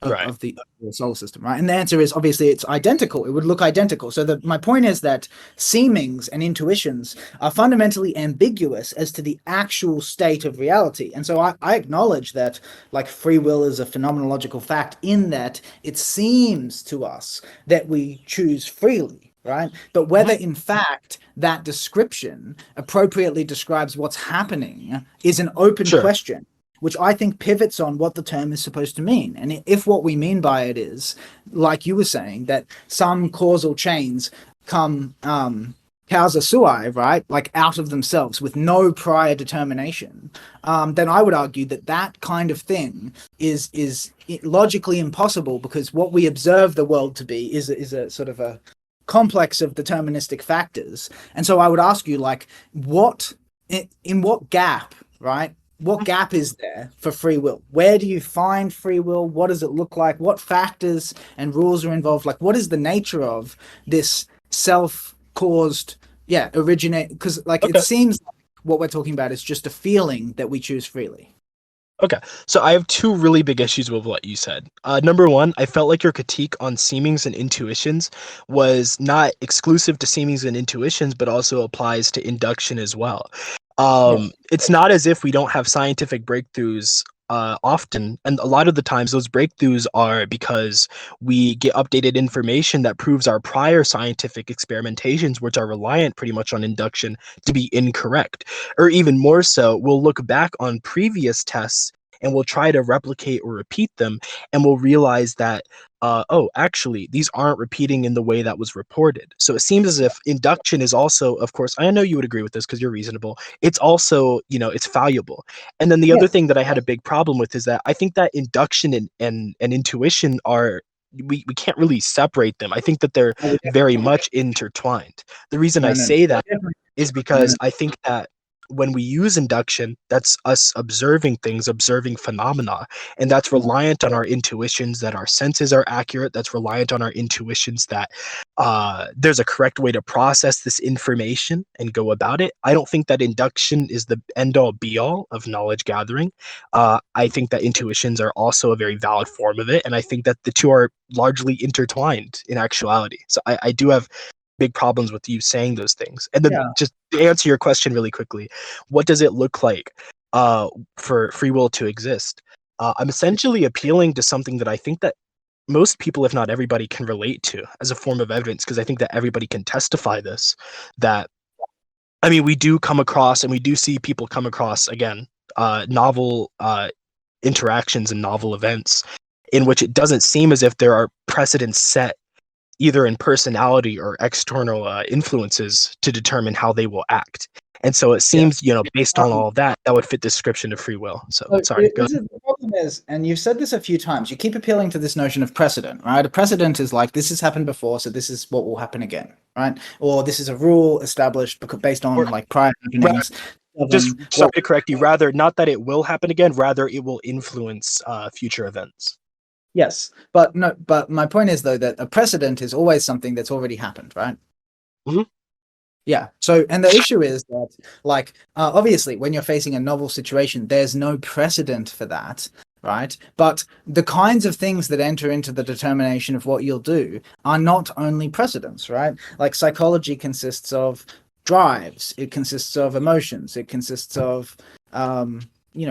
of the solar system, right? And the answer is obviously it's identical. It would look identical. So my point is that seemings and intuitions are fundamentally ambiguous as to the actual state of reality. And so I acknowledge that like free will is a phenomenological fact in that it seems to us that we choose freely. Right? But whether in fact that description appropriately describes what's happening is an open question, which I think pivots on what the term is supposed to mean. And if what we mean by it is, like you were saying, that some causal chains come causa sui, right? Like out of themselves with no prior determination, then I would argue that that kind of thing is logically impossible because what we observe the world to be is a sort of a complex of deterministic factors. And so I would ask you, like, in what gap, right? What gap is there for free will? Where do you find free will? What does it look like? What factors and rules are involved? Like, what is the nature of this self-caused, originate? Because, like, Okay. it seems like what we're talking about is just a feeling that we choose freely. Okay, so I have two really big issues with what you said. Number one, I felt like your critique on seemings and intuitions was not exclusive to seemings and intuitions, but also applies to induction as well. It's not as if we don't have scientific breakthroughs often, and a lot of the times those breakthroughs are because we get updated information that proves our prior scientific experimentations, which are reliant pretty much on induction, to be incorrect. Or even more so, we'll look back on previous tests and we'll try to replicate or repeat them, and we'll realize that actually these aren't repeating in the way that was reported. So it seems as if induction is also, of course, I know you would agree with this because you're reasonable, it's also, it's valuable. And then the other thing that I had a big problem with is that I think that induction and intuition are, we can't really separate them. I think that they're very much intertwined. The reason I say that is because I think that when we use induction, that's us observing things, observing phenomena, and that's reliant on our intuitions that our senses are accurate. That's reliant on our intuitions that there's a correct way to process this information and go about it. I don't think that induction is the end-all be-all of knowledge gathering. I think that intuitions are also a very valid form of it, and I think that the two are largely intertwined in actuality. So I do have big problems with you saying those things. And then just to answer your question really quickly, what does it look like for free will to exist? I'm essentially appealing to something that I think that most people, if not everybody, can relate to as a form of evidence, because I think that everybody can testify this, that, I mean, we do come across, and we do see people come across, again, novel interactions and novel events in which it doesn't seem as if there are precedents set either in personality or external influences to determine how they will act. And so it seems, based on all of that, that would fit the description of free will. So sorry. The problem is, and you've said this a few times, you keep appealing to this notion of precedent, right? A precedent is like, this has happened before, so this is what will happen again, right? Or this is a rule established based on like prior happenings. Just sorry to correct you, rather not that it will happen again, rather it will influence future events. Yes, but my point is, though, that a precedent is always something that's already happened, right? Mm-hmm. Yeah. So, and the issue is that, like, obviously, when you're facing a novel situation, there's no precedent for that, right? But the kinds of things that enter into the determination of what you'll do are not only precedents, right? Like, psychology consists of drives, it consists of emotions, it consists of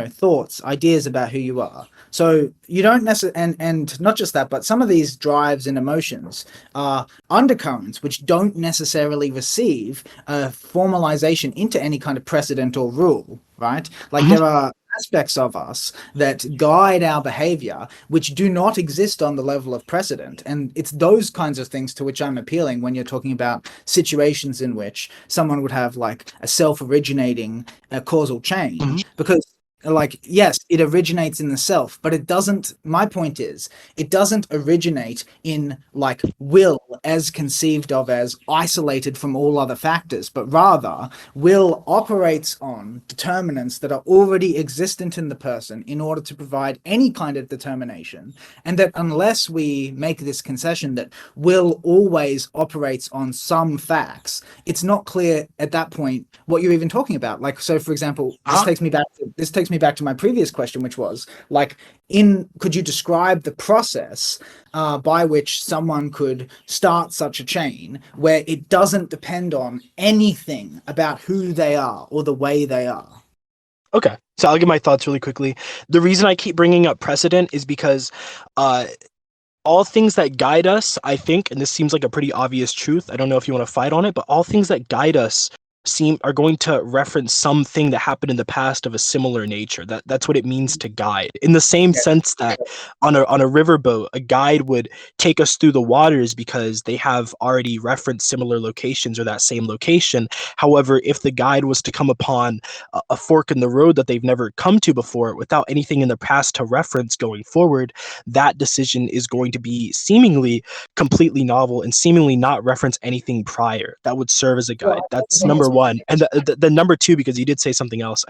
thoughts, ideas about who you are. So you don't necessarily, and not just that, but some of these drives and emotions are undercurrents which don't necessarily receive a formalization into any kind of precedent or rule, right? Like there are aspects of us that guide our behavior which do not exist on the level of precedent, and it's those kinds of things to which I'm appealing when you're talking about situations in which someone would have like a self-originating causal chain, because like, yes, it originates in the self, but it doesn't, my point is, it doesn't originate in like will as conceived of as isolated from all other factors, but rather will operates on determinants that are already existent in the person in order to provide any kind of determination. And that unless we make this concession that will always operates on some facts, it's not clear at that point what you're even talking about. Like, so for example, this takes me back to my previous question, which was like, could you describe the process by which someone could start such a chain where it doesn't depend on anything about who they are or the way they are? Okay, so I'll give my thoughts really quickly. The reason I keep bringing up precedent is because all things that guide us, I think, and this seems like a pretty obvious truth, I don't know if you want to fight on it, but all things that guide us are going to reference something that happened in the past of a similar nature. That's what it means to guide. In the same sense that on a riverboat, a guide would take us through the waters because they have already referenced similar locations or that same location. However, if the guide was to come upon a fork in the road that they've never come to before without anything in the past to reference going forward, that decision is going to be seemingly completely novel and seemingly not reference anything prior that would serve as a guide. That's number one. And the number two, because you did say something else,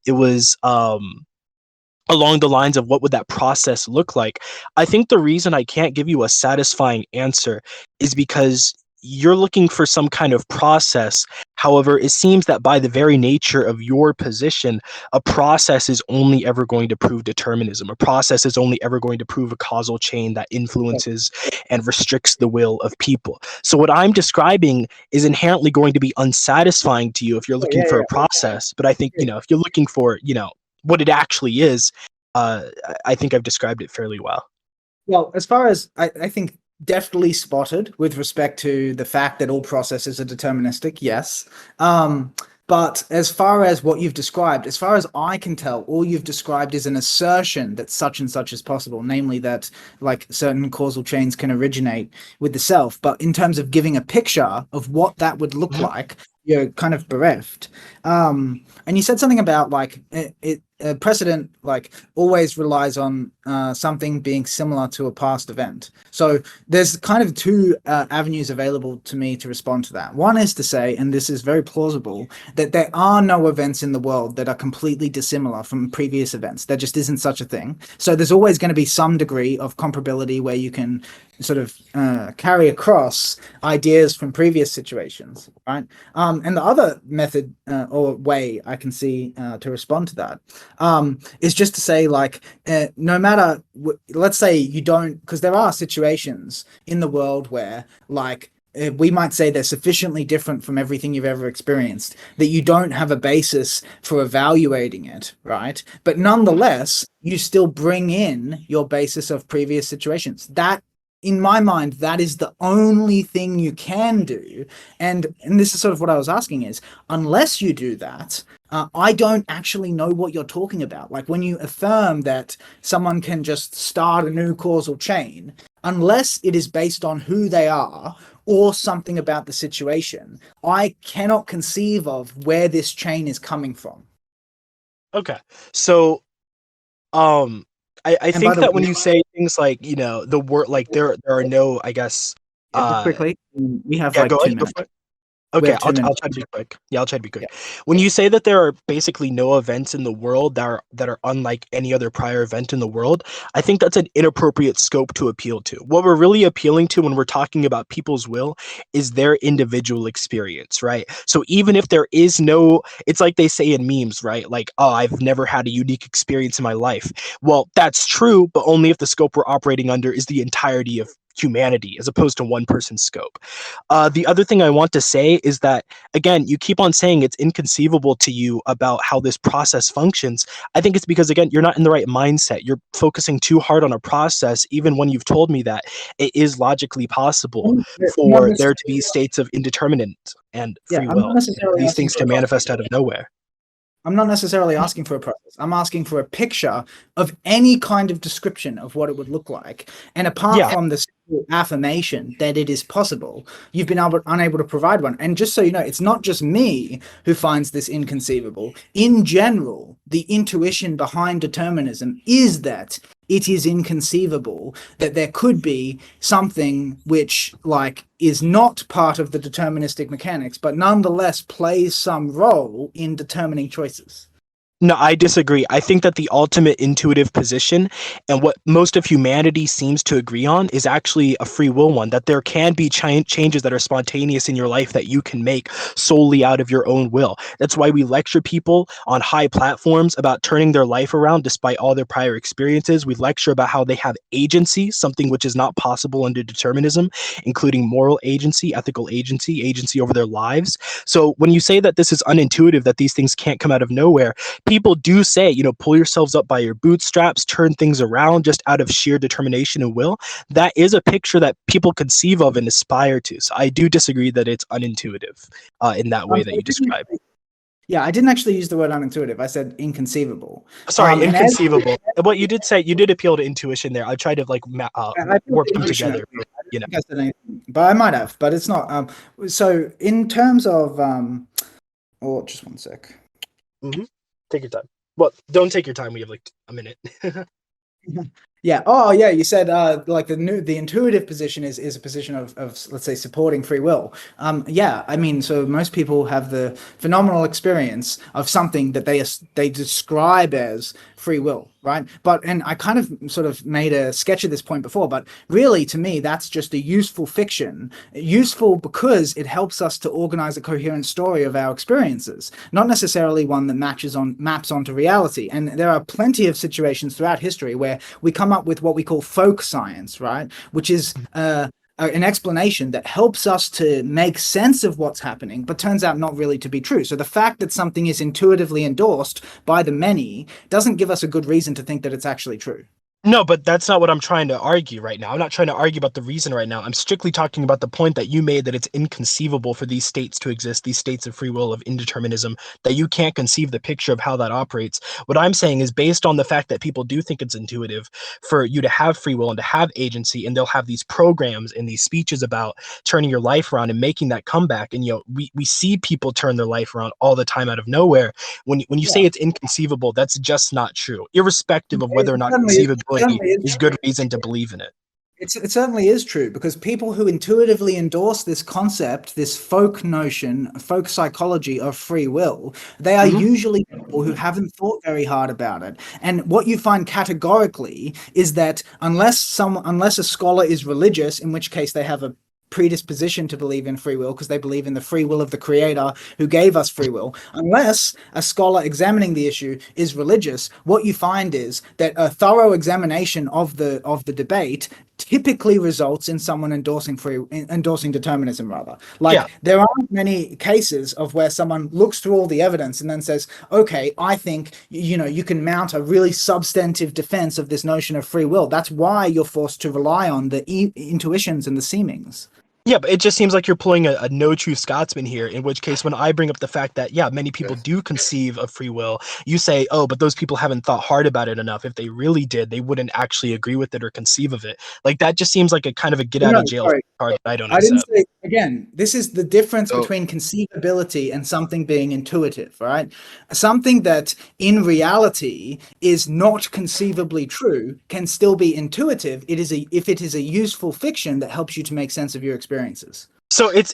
it was along the lines of what would that process look like. I think the reason I can't give you a satisfying answer is because you're looking for some kind of process. However, it seems that by the very nature of your position, a process is only ever going to prove determinism. A process is only ever going to prove a causal chain that influences and restricts the will of people. So what I'm describing is inherently going to be unsatisfying to you if you're looking for a process. But I think, if you're looking for, what it actually is, I think I've described it fairly well. Well, as far as I think deftly spotted with respect to the fact that all processes are deterministic, yes. But as far as what you've described, as far as I can tell, all you've described is an assertion that such and such is possible, namely that like certain causal chains can originate with the self. But in terms of giving a picture of what that would look like, you're kind of bereft. And you said something about like precedent like always relies on something being similar to a past event. So there's kind of two avenues available to me to respond to that. One is to say, and this is very plausible, that there are no events in the world that are completely dissimilar from previous events. There just isn't such a thing. So there's always going to be some degree of comparability where you can sort of carry across ideas from previous situations, right? And the other method or way I can see to respond to that is just to say, like, no matter, let's say you don't, because there are situations in the world where, like, we might say they're sufficiently different from everything you've ever experienced that you don't have a basis for evaluating it, right? But nonetheless, you still bring in your basis of previous situations. That, in my mind, that is the only thing you can do. And this is sort of what I was asking is, unless you do that, I don't actually know what you're talking about. Like when you affirm that someone can just start a new causal chain, unless it is based on who they are or something about the situation, I cannot conceive of where this chain is coming from. Okay. So, I think that when you say things like, the word, like there are no, I guess, just quickly, we have yeah, like go 2 ahead, go minutes. for it. Okay, I'll try to be quick. Yeah, I'll try to be quick. When you say that there are basically no events in the world that are unlike any other prior event in the world, I think that's an inappropriate scope to appeal to. What we're really appealing to when we're talking about people's will is their individual experience, right? So even if there is no, it's like they say in memes, right? Like, oh, I've never had a unique experience in my life. Well, that's true, but only if the scope we're operating under is the entirety of humanity as opposed to one person's scope. The other thing I want to say is that, again, you keep on saying it's inconceivable to you about how this process functions. I think it's because, again, you're not in the right mindset. You're focusing too hard on a process, even when you've told me that it is logically possible for there to be states of indeterminate and free will. These things can manifest out of nowhere. I'm not necessarily asking for a process. I'm asking for a picture of any kind of description of what it would look like. And apart from the affirmation that it is possible, you've been unable to provide one. And just so you know, it's not just me who finds this inconceivable. In general, the intuition behind determinism is that it is inconceivable that there could be something which, like, is not part of the deterministic mechanics, but nonetheless plays some role in determining choices. No, I disagree. I think that the ultimate intuitive position and what most of humanity seems to agree on is actually a free will one, that there can be changes that are spontaneous in your life that you can make solely out of your own will. That's why we lecture people on high platforms about turning their life around despite all their prior experiences. We lecture about how they have agency, something which is not possible under determinism, including moral agency, ethical agency, agency over their lives. So when you say that this is unintuitive, that these things can't come out of nowhere, people do say, pull yourselves up by your bootstraps, turn things around just out of sheer determination and will, that is a picture that people conceive of and aspire to. So I do disagree that it's unintuitive in that way that you describe. Yeah, I didn't actually use the word unintuitive. I said inconceivable. Sorry, inconceivable. But you did say, you did appeal to intuition there. I tried to warp them together. I think I said anything, but I might have, but it's not. So in terms of, just one sec. Mm-hmm. Take your time. Well, don't take your time. We have like a minute. Yeah. Oh, yeah. You said like the intuitive position is a position of let's say supporting free will. Yeah. I mean, so most people have the phenomenal experience of something that they describe as free will, right? And I kind of sort of made a sketch of this point before, but really to me that's just a useful fiction, useful because it helps us to organize a coherent story of our experiences, not necessarily one that maps onto reality. And there are plenty of situations throughout history where we come up with what we call folk science, right? Which is an explanation that helps us to make sense of what's happening, but turns out not really to be true. So the fact that something is intuitively endorsed by the many doesn't give us a good reason to think that it's actually true. No, but that's not what I'm trying to argue right now. I'm not trying to argue about the reason right now. I'm strictly talking about the point that you made, that it's inconceivable for these states to exist, these states of free will, of indeterminism, that you can't conceive the picture of how that operates. What I'm saying is, based on the fact that people do think it's intuitive for you to have free will and to have agency, and they'll have these programs and these speeches about turning your life around and making that comeback. And we see people turn their life around all the time out of nowhere. When you say it's inconceivable, that's just not true, irrespective of whether or not conceivability is good reason to believe in it. It certainly is true, because people who intuitively endorse this concept, this folk notion, folk psychology of free will, they are usually people who haven't thought very hard about it. And what you find categorically is that unless a scholar is religious, in which case they have a predisposition to believe in free will because they believe in the free will of the creator who gave us free will, unless a scholar examining the issue is religious, what you find is that a thorough examination of the debate typically results in someone endorsing determinism, rather. There aren't many cases of where someone looks through all the evidence and then says, okay, I think you can mount a really substantive defense of this notion of free will. That's why you're forced to rely on the intuitions and the seemings. Yeah, but it just seems like you're pulling a no true Scotsman here, in which case when I bring up the fact that, many people do conceive of free will, you say, oh, but those people haven't thought hard about it enough. If they really did, they wouldn't actually agree with it or conceive of it. Like, that just seems like a kind of a get out of jail card that I don't accept. Didn't say, again, this is the difference between conceivability and something being intuitive, right? Something that in reality is not conceivably true can still be intuitive. If it is a useful fiction that helps you to make sense of your experiences. So it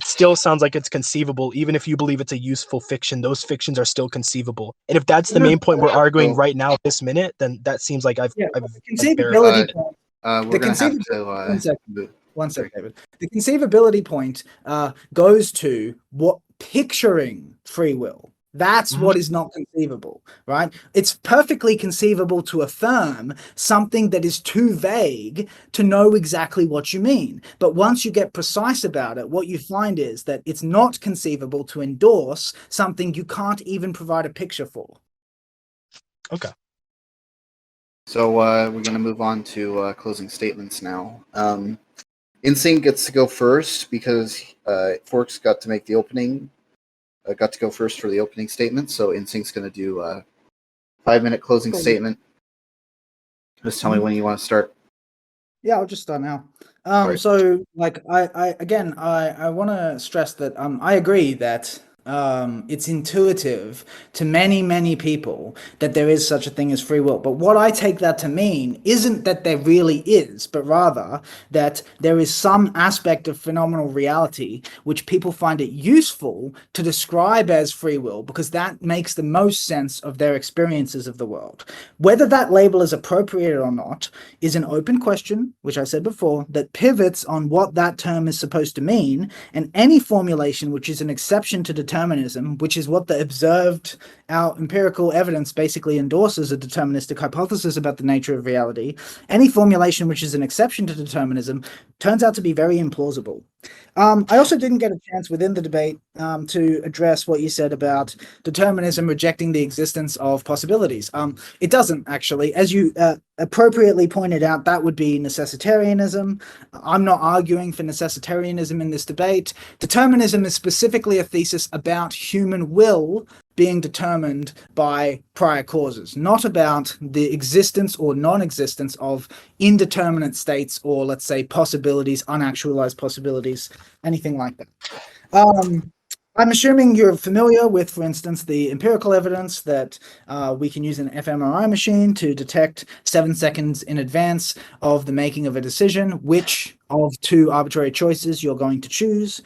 still sounds like it's conceivable, even if you believe it's a useful fiction. Those fictions are still conceivable, and if that's the main point we're arguing right now, this minute, then that seems like I've conceivability point. We're gonna have to. One second, David. The conceivability point goes to what picturing free will. That's what is not conceivable, right? It's perfectly conceivable to affirm something that is too vague to know exactly what you mean. But once you get precise about it, what you find is that it's not conceivable to endorse something you can't even provide a picture for. Okay. So we're going to move on to closing statements now. Insync gets to go first because Forks got to make the opening. Got to go first for the opening statement, so Insync's going to do a 5-minute closing statement. Just tell me when you want to start. Yeah, I'll just start now. Right. So, like, I want to stress that I agree that it's intuitive to many people that there is such a thing as free will. But what I take that to mean isn't that there really is, but rather that there is some aspect of phenomenal reality which people find it useful to describe as free will because that makes the most sense of their experiences of the world. Whether that label is appropriate or not is an open question, which I said before, that pivots on what that term is supposed to mean, and any formulation which is an exception to determinism, which is what our empirical evidence basically endorses, a deterministic hypothesis about the nature of reality. Any formulation which is an exception to determinism turns out to be very implausible. I also didn't get a chance within the debate to address what you said about determinism rejecting the existence of possibilities. It doesn't actually. As you appropriately pointed out, that would be necessitarianism. I'm not arguing for necessitarianism in this debate. Determinism is specifically a thesis about human will being determined by prior causes, not about the existence or non-existence of indeterminate states or, let's say, possibilities, unactualized possibilities, anything like that. I'm assuming you're familiar with, for instance, the empirical evidence that we can use an fMRI machine to detect 7 seconds in advance of the making of a decision, which of two arbitrary choices you're going to choose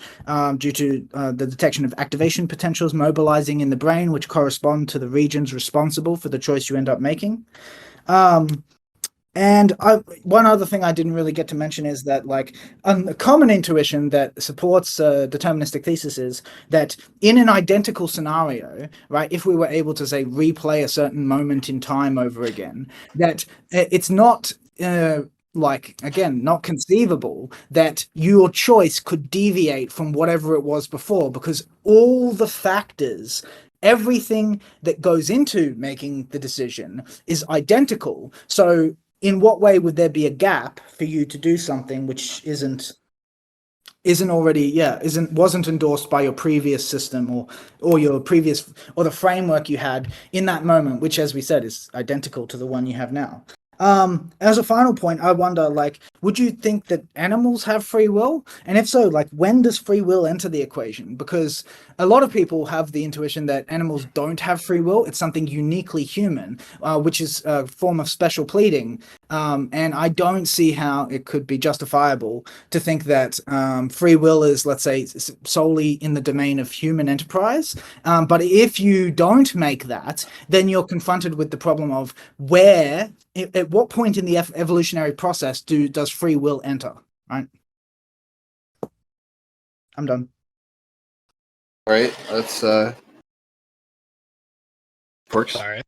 due to the detection of activation potentials mobilizing in the brain, which correspond to the regions responsible for the choice you end up making. And one other thing I didn't really get to mention is that, like, a common intuition that supports deterministic thesis is that in an identical scenario, right, if we were able to, say, replay a certain moment in time over again, that it's not, like, again, not conceivable that your choice could deviate from whatever it was before, because all the factors, everything that goes into making the decision is identical. So in what way would there be a gap for you to do something which wasn't endorsed by your previous system or your previous, or the framework you had in that moment, which, as we said, is identical to the one you have now? As a final point, I wonder, like, would you think that animals have free will? And if so, like, when does free will enter the equation? Because a lot of people have the intuition that animals don't have free will. It's something uniquely human, which is a form of special pleading. And I don't see how it could be justifiable to think that free will is, let's say, solely in the domain of human enterprise. But if you don't make that, then you're confronted with the problem of where, at what point in the evolutionary process does free will enter, right? I'm done. All right, let's Forks. All right.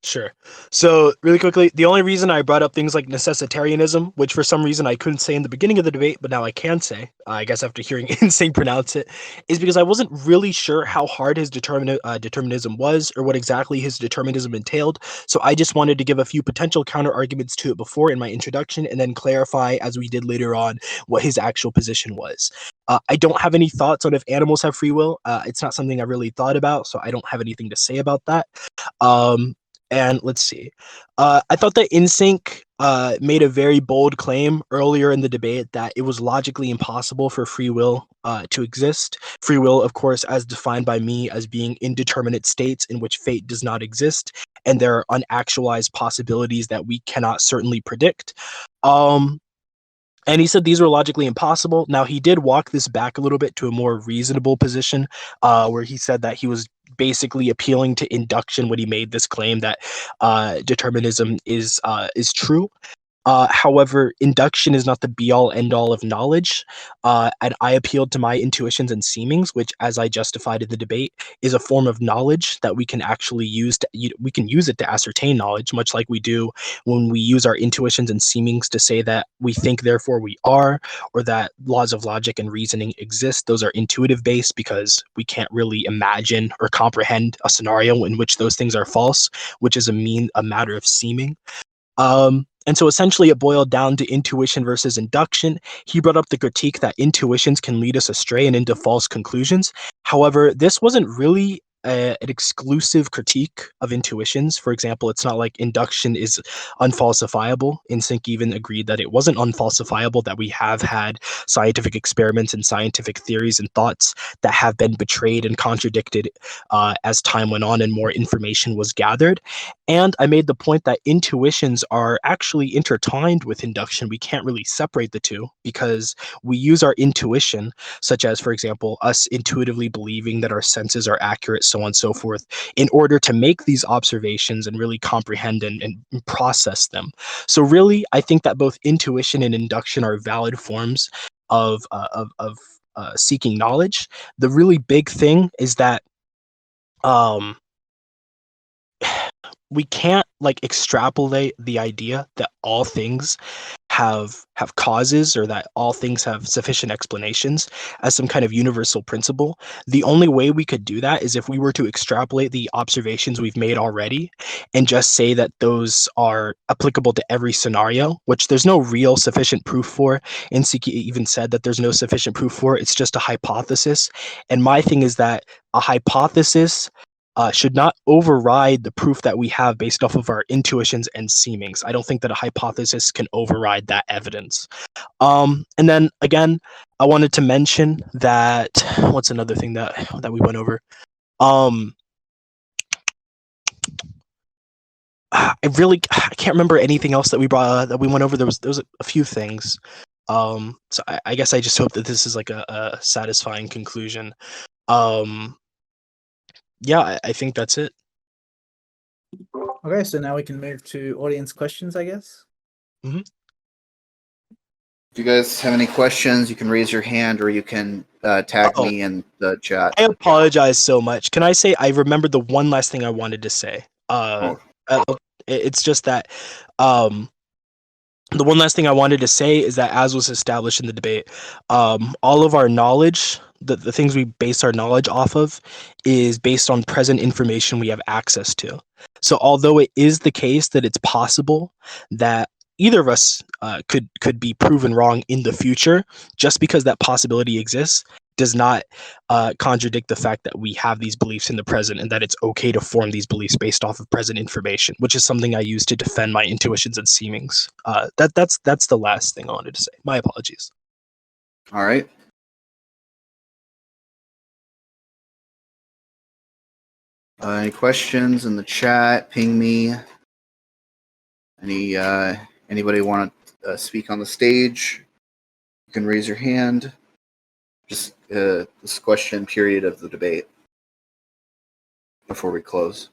Sure. So, really quickly, the only reason I brought up things like necessitarianism, which for some reason I couldn't say in the beginning of the debate, but now I can say, I guess after hearing Insane pronounce it, is because I wasn't really sure how hard his determinism was or what exactly his determinism entailed. So I just wanted to give a few potential counter arguments to it before in my introduction and then clarify, as we did later on, what his actual position was. I don't have any thoughts on if animals have free will. It's not something I really thought about, so I don't have anything to say about that. And let's see. I thought that NSYNC made a very bold claim earlier in the debate that it was logically impossible for free will to exist. Free will, of course, as defined by me as being indeterminate states in which fate does not exist, and there are unactualized possibilities that we cannot certainly predict. And he said these were logically impossible. Now, he did walk this back a little bit to a more reasonable position, where he said that he was basically appealing to induction when he made this claim that determinism is true. However, induction is not the be-all, end-all of knowledge, and I appealed to my intuitions and seemings, which, as I justified in the debate, is a form of knowledge that we can actually use we can use it to ascertain knowledge, much like we do when we use our intuitions and seemings to say that we think, therefore we are, or that laws of logic and reasoning exist. Those are intuitive based because we can't really imagine or comprehend a scenario in which those things are false, which is a matter of seeming. And so essentially it boiled down to intuition versus induction. He brought up the critique that intuitions can lead us astray and into false conclusions. However, this wasn't really an exclusive critique of intuitions. For example, it's not like induction is unfalsifiable. NSYNC even agreed that it wasn't unfalsifiable, that we have had scientific experiments and scientific theories and thoughts that have been betrayed and contradicted as time went on and more information was gathered. And I made the point that intuitions are actually intertwined with induction. We can't really separate the two because we use our intuition, such as, for example, us intuitively believing that our senses are accurate, so on and so forth, in order to make these observations and really comprehend and process them. So really, I think that both intuition and induction are valid forms of seeking knowledge. The really big thing is that we can't like extrapolate the idea that all things have causes, or that all things have sufficient explanations as some kind of universal principle. The only way we could do that is if we were to extrapolate the observations we've made already and just say that those are applicable to every scenario, which there's no real sufficient proof for. NCK even said that there's no sufficient proof for. It's just a hypothesis. And my thing is that a hypothesis should not override the proof that we have based off of our intuitions and seemings. I don't think that a hypothesis can override that evidence. And then again, I wanted to mention that what's another thing that we went over? I can't remember anything else that we went over. There was a few things. So I guess I just hope that this is like a satisfying conclusion. Yeah, I think that's it. Okay, so now we can move to audience questions, I guess. If you guys have any questions, you can raise your hand or you can tag me in the chat. I apologize so much. Can I say I remembered the one last thing I wanted to say? It's just that the one last thing I wanted to say is that, as was established in the debate, all of our knowledge, the things we base our knowledge off of, is based on present information we have access to. So although it is the case that it's possible that either of us could be proven wrong in the future, just because that possibility exists does not contradict the fact that we have these beliefs in the present, and that it's okay to form these beliefs based off of present information, which is something I use to defend my intuitions and seemings. That's the last thing I wanted to say. My apologies. All right. Any questions in the chat? Ping me. Anybody want to speak on the stage? You can raise your hand. Just this question period of the debate before we close.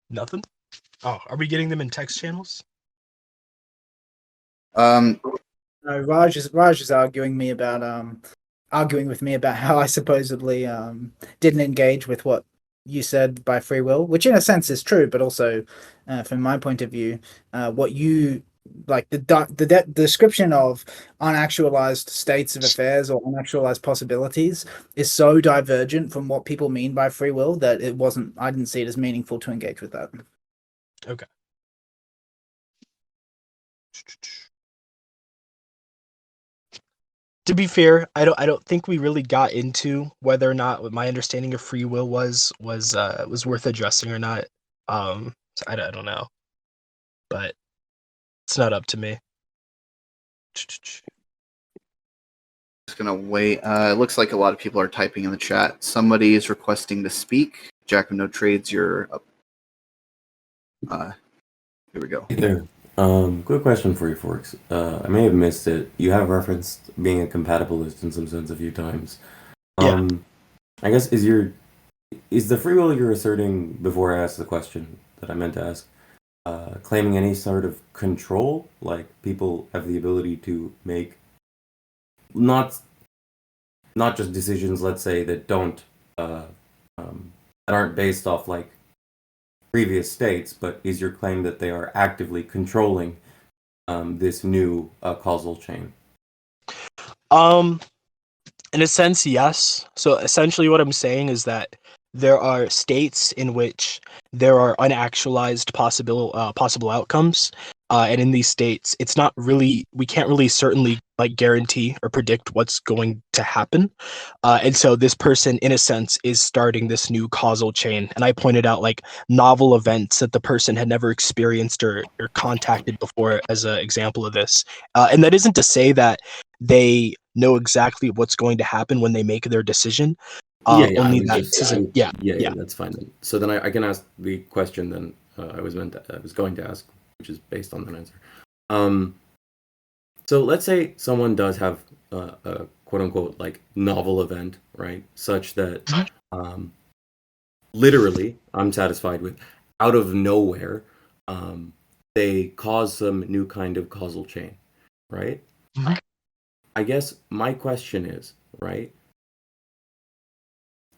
Nothing? Oh, are we getting them in text channels? No, Raj is arguing with me about how I supposedly didn't engage with what you said by free will, which in a sense is true, but also from my point of view, what you like the description of unactualized states of affairs or unactualized possibilities is so divergent from what people mean by free will that I didn't see it as meaningful to engage with that. Okay. To be fair, I don't think we really got into whether or not my understanding of free will was worth addressing or not. So I don't know, but it's not up to me. Just gonna wait. It looks like a lot of people are typing in the chat. Somebody is requesting to speak. Jack of No Trades, you're up. Here we go. Hey there. Quick question for you, Forks. I may have missed it. You have referenced being a compatibilist in some sense a few times. Yeah. I guess is the free will you're asserting before I ask the question that I meant to ask, claiming any sort of control, like people have the ability to make not just decisions, let's say, that that aren't based off like previous states, but is your claim that they are actively controlling this new causal chain? In a sense, yes. So essentially what I'm saying is that there are states in which there are unactualized possible outcomes, and in these states we can't really certainly like guarantee or predict what's going to happen, and so this person in a sense is starting this new causal chain. And I pointed out like novel events that the person had never experienced or contacted before as an example of this, and that isn't to say that they know exactly what's going to happen when they make their decision. Only that. That's fine then. So then I can ask the question then I was going to ask, which is based on that answer. So let's say someone does have a quote unquote like novel event, right? Such that literally I'm satisfied with out of nowhere they cause some new kind of causal chain, right? Mhm. I guess my question is, right?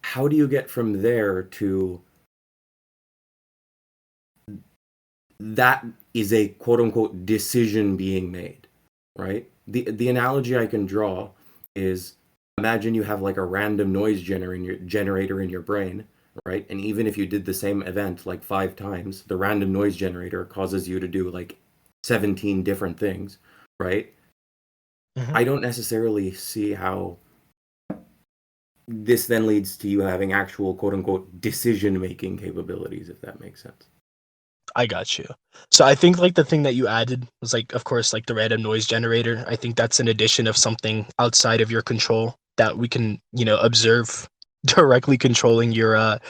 How do you get from there to that is a quote unquote decision being made, right? The analogy I can draw is, imagine you have like a random noise generator in your brain, right? And even if you did the same event like 5 times, the random noise generator causes you to do like 17 different things, right? Mhm. I don't necessarily see how this then leads to you having actual quote unquote decision making capabilities, if that makes sense. I got you. So I think like the thing that you added was like, of course, like the random noise generator. I think that's an addition of something outside of your control that we can, observe directly controlling your It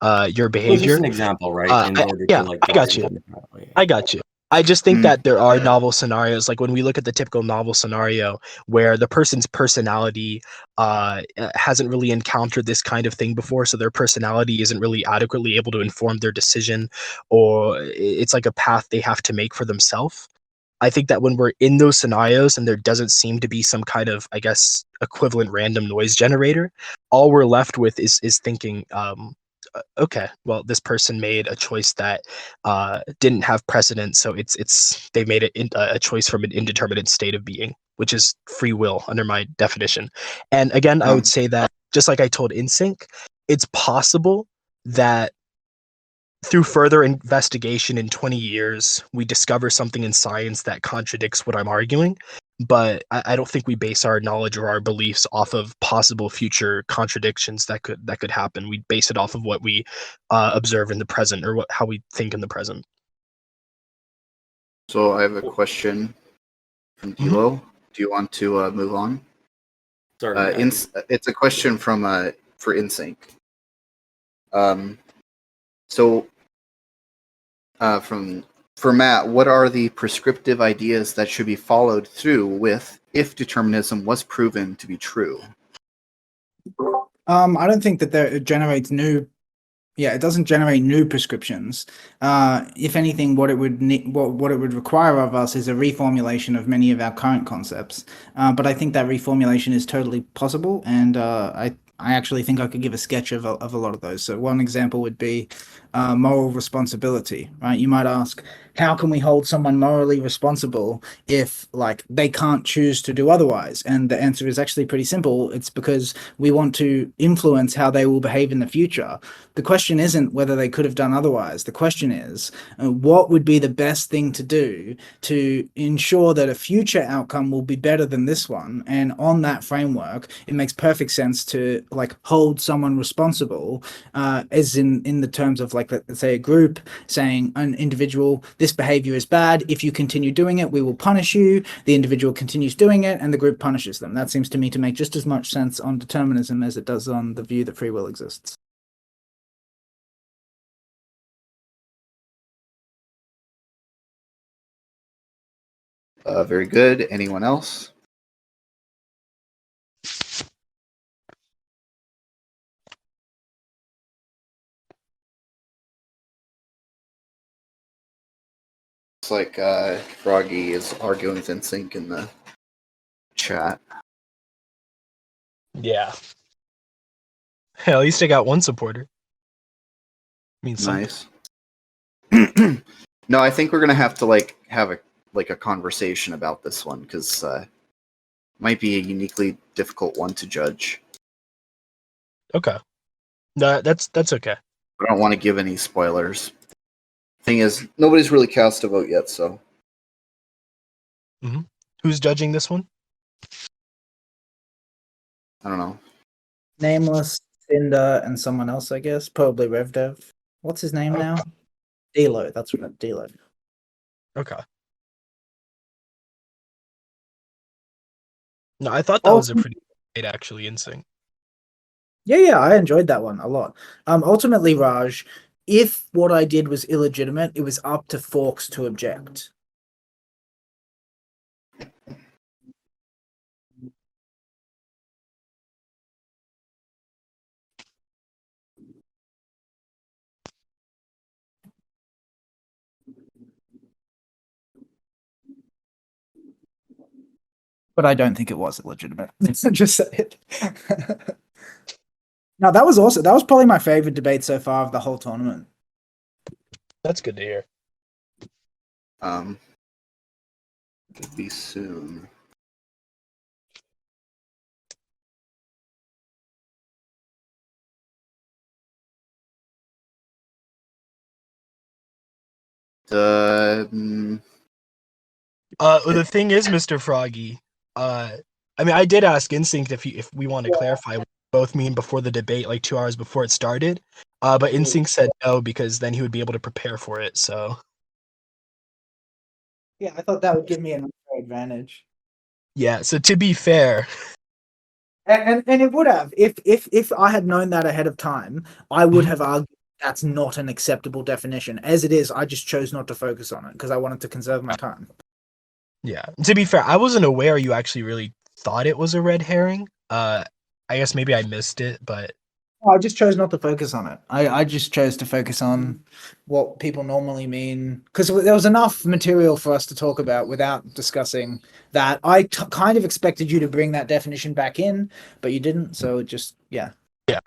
was just behavior. an example, right? In order to Yeah, like I draw got you. something out. I got you. I just think Mm. that there are novel scenarios, like when we look at the typical novel scenario where the person's personality hasn't really encountered this kind of thing before, so their personality isn't really adequately able to inform their decision, or it's like a path they have to make for themselves. I think that when we're in those scenarios and there doesn't seem to be some kind of, I guess, equivalent random noise generator, all we're left with is thinking, okay, well, this person made a choice that didn't have precedent, so they made a choice from an indeterminate state of being, which is free will under my definition. And again, I would Um, say that just like I told InSync, it's possible that through further investigation in 20 years, we discover something in science that contradicts what I'm arguing. But I don't think we base our knowledge or our beliefs off of possible future contradictions that could happen. We base it off of what we observe in the present, or how we think in the present. so I have a question from Mhm. Dilo. Do you want to move on? Sorry, It's a question from for InSync. Um, so from for Matt, what are the prescriptive ideas that should be followed through with if determinism was proven to be true? I don't think that it generates new. Yeah, it doesn't generate new prescriptions. If anything, what it would what it would require of us is a reformulation of many of our current concepts. But I think that reformulation is totally possible, and I actually think I could give a sketch of a lot of those. So one example would be moral responsibility. Right? You might ask, how can we hold someone morally responsible if like they can't choose to do otherwise? And the answer is actually pretty simple. It's because we want to influence how they will behave in the future. The question isn't whether they could have done otherwise. The question is, what would be the best thing to do to ensure that a future outcome will be better than this one? And on that framework, it makes perfect sense to like hold someone responsible, as in the terms of like, let's say a group saying an individual, this behavior is bad. If you continue doing it, we will punish you. The individual continues doing it, and the group punishes them. That seems to me to make just as much sense on determinism as it does on the view that free will exists. Very good. Anyone else? It's like Froggy is arguing with InSync in the chat. Yeah. Hey, at least I got one supporter. Means something. Nice. No, I think we're gonna have to like have a conversation about this one because might be a uniquely difficult one to judge. Okay. That's okay. I don't want to give any spoilers. Thing is, nobody's really cast a vote yet, so Who's judging this one? I don't know. Nameless, Cinder, and someone else, I guess. Probably RevDev. What's his name Oh, now? Delo. That's right, Delo. okay. No, I thought that was a Ultim- pretty great actually InSync. yeah, I enjoyed that one a lot. Ultimately, Raj, if what I did was illegitimate, it was up to Forks to object. But I don't think it was illegitimate. Just say it. No, that was awesome. That was probably my favorite debate so far of the whole tournament. That's good to hear. Could be soon. The thing is, Mr. Froggy, I mean, I did ask Instinct if we want to clarify what we both mean before the debate, like 2 hours before it started. But Instinct said no because then he would be able to prepare for it. So Yeah, I thought that would give me an unfair advantage. yeah. So to be fair, And it would have if I had known that ahead of time, I would have argued that's not an acceptable definition. As it is, I just chose not to focus on it because I wanted to conserve my time. yeah. To be fair, I wasn't aware you actually really thought it was a red herring. I guess maybe I missed it, but I just chose not to focus on it. I just chose to focus on what people normally mean because there was enough material for us to talk about without discussing that. I kind of expected you to bring that definition back in, but you didn't. So it just, yeah. yeah.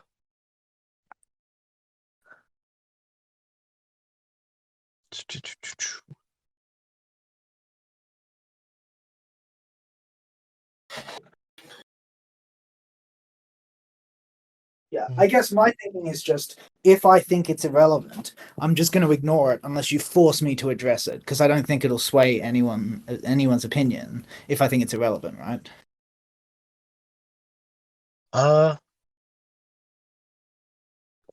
Yeah, I guess my thinking is just if I think it's irrelevant, I'm just going to ignore it unless you force me to address it because I don't think it'll sway anyone's opinion if I think it's irrelevant, right?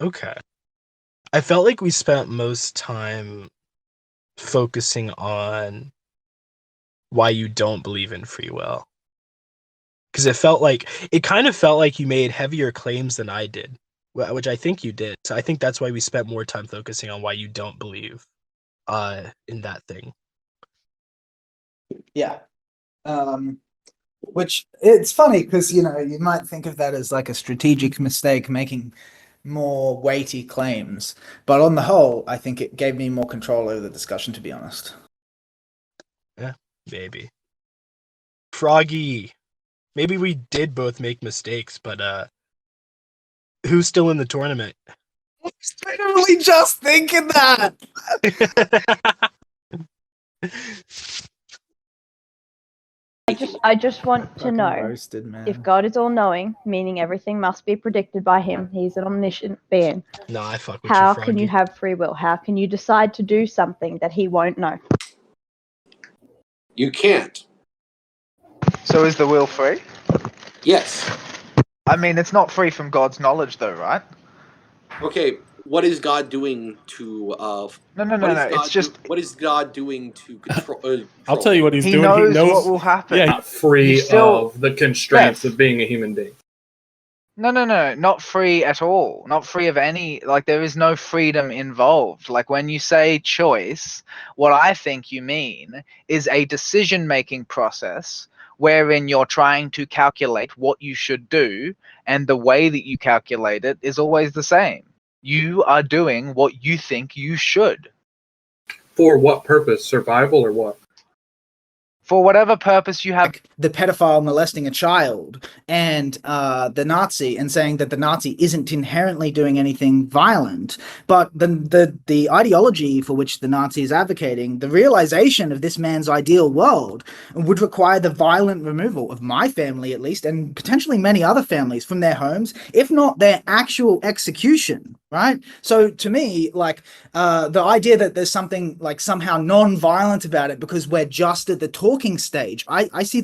Okay. I felt like we spent most time focusing on why you don't believe in free will. Because it kind of felt like you made heavier claims than I did, which I think you did. So I think that's why we spent more time focusing on why you don't believe in that thing. Yeah. Which it's funny because, you might think of that as like a strategic mistake, making more weighty claims. But on the whole, I think it gave me more control over the discussion, to be honest. Yeah, maybe. Froggy. Maybe we did both make mistakes, but who's still in the tournament? I was literally just thinking that. I just want to Fucking know roasted, man. if God is all-knowing, meaning everything must be predicted by him, he's an omniscient being. No, I fuck with How you, Froggy. can you have free will? How can you decide to do something that he won't know? You can't. So is the will free? Yes. I mean, it's not free from God's knowledge, though, right? Okay. What is God doing to? No. It's just what is God doing to control? I'll tell you what he's he doing. knows, He knows what will happen. Yeah, not free still, of the constraints yes. of being a human being. No, not free at all. Not free of any, like, there is no freedom involved. Like, when you say choice, what I think you mean is a decision-making process wherein you're trying to calculate what you should do, and the way that you calculate it is always the same. You are doing what you think you should. For what purpose? Survival or what? For whatever purpose you have. Like the pedophile molesting a child and the Nazi, and saying that the Nazi isn't inherently doing anything violent, but the ideology for which the Nazi is advocating, the realization of this man's ideal world, would require the violent removal of my family, at least, and potentially many other families from their homes, if not their actual execution, right? So to me, like, the idea that there's something like somehow non-violent about it because we're just at the talking stage, I see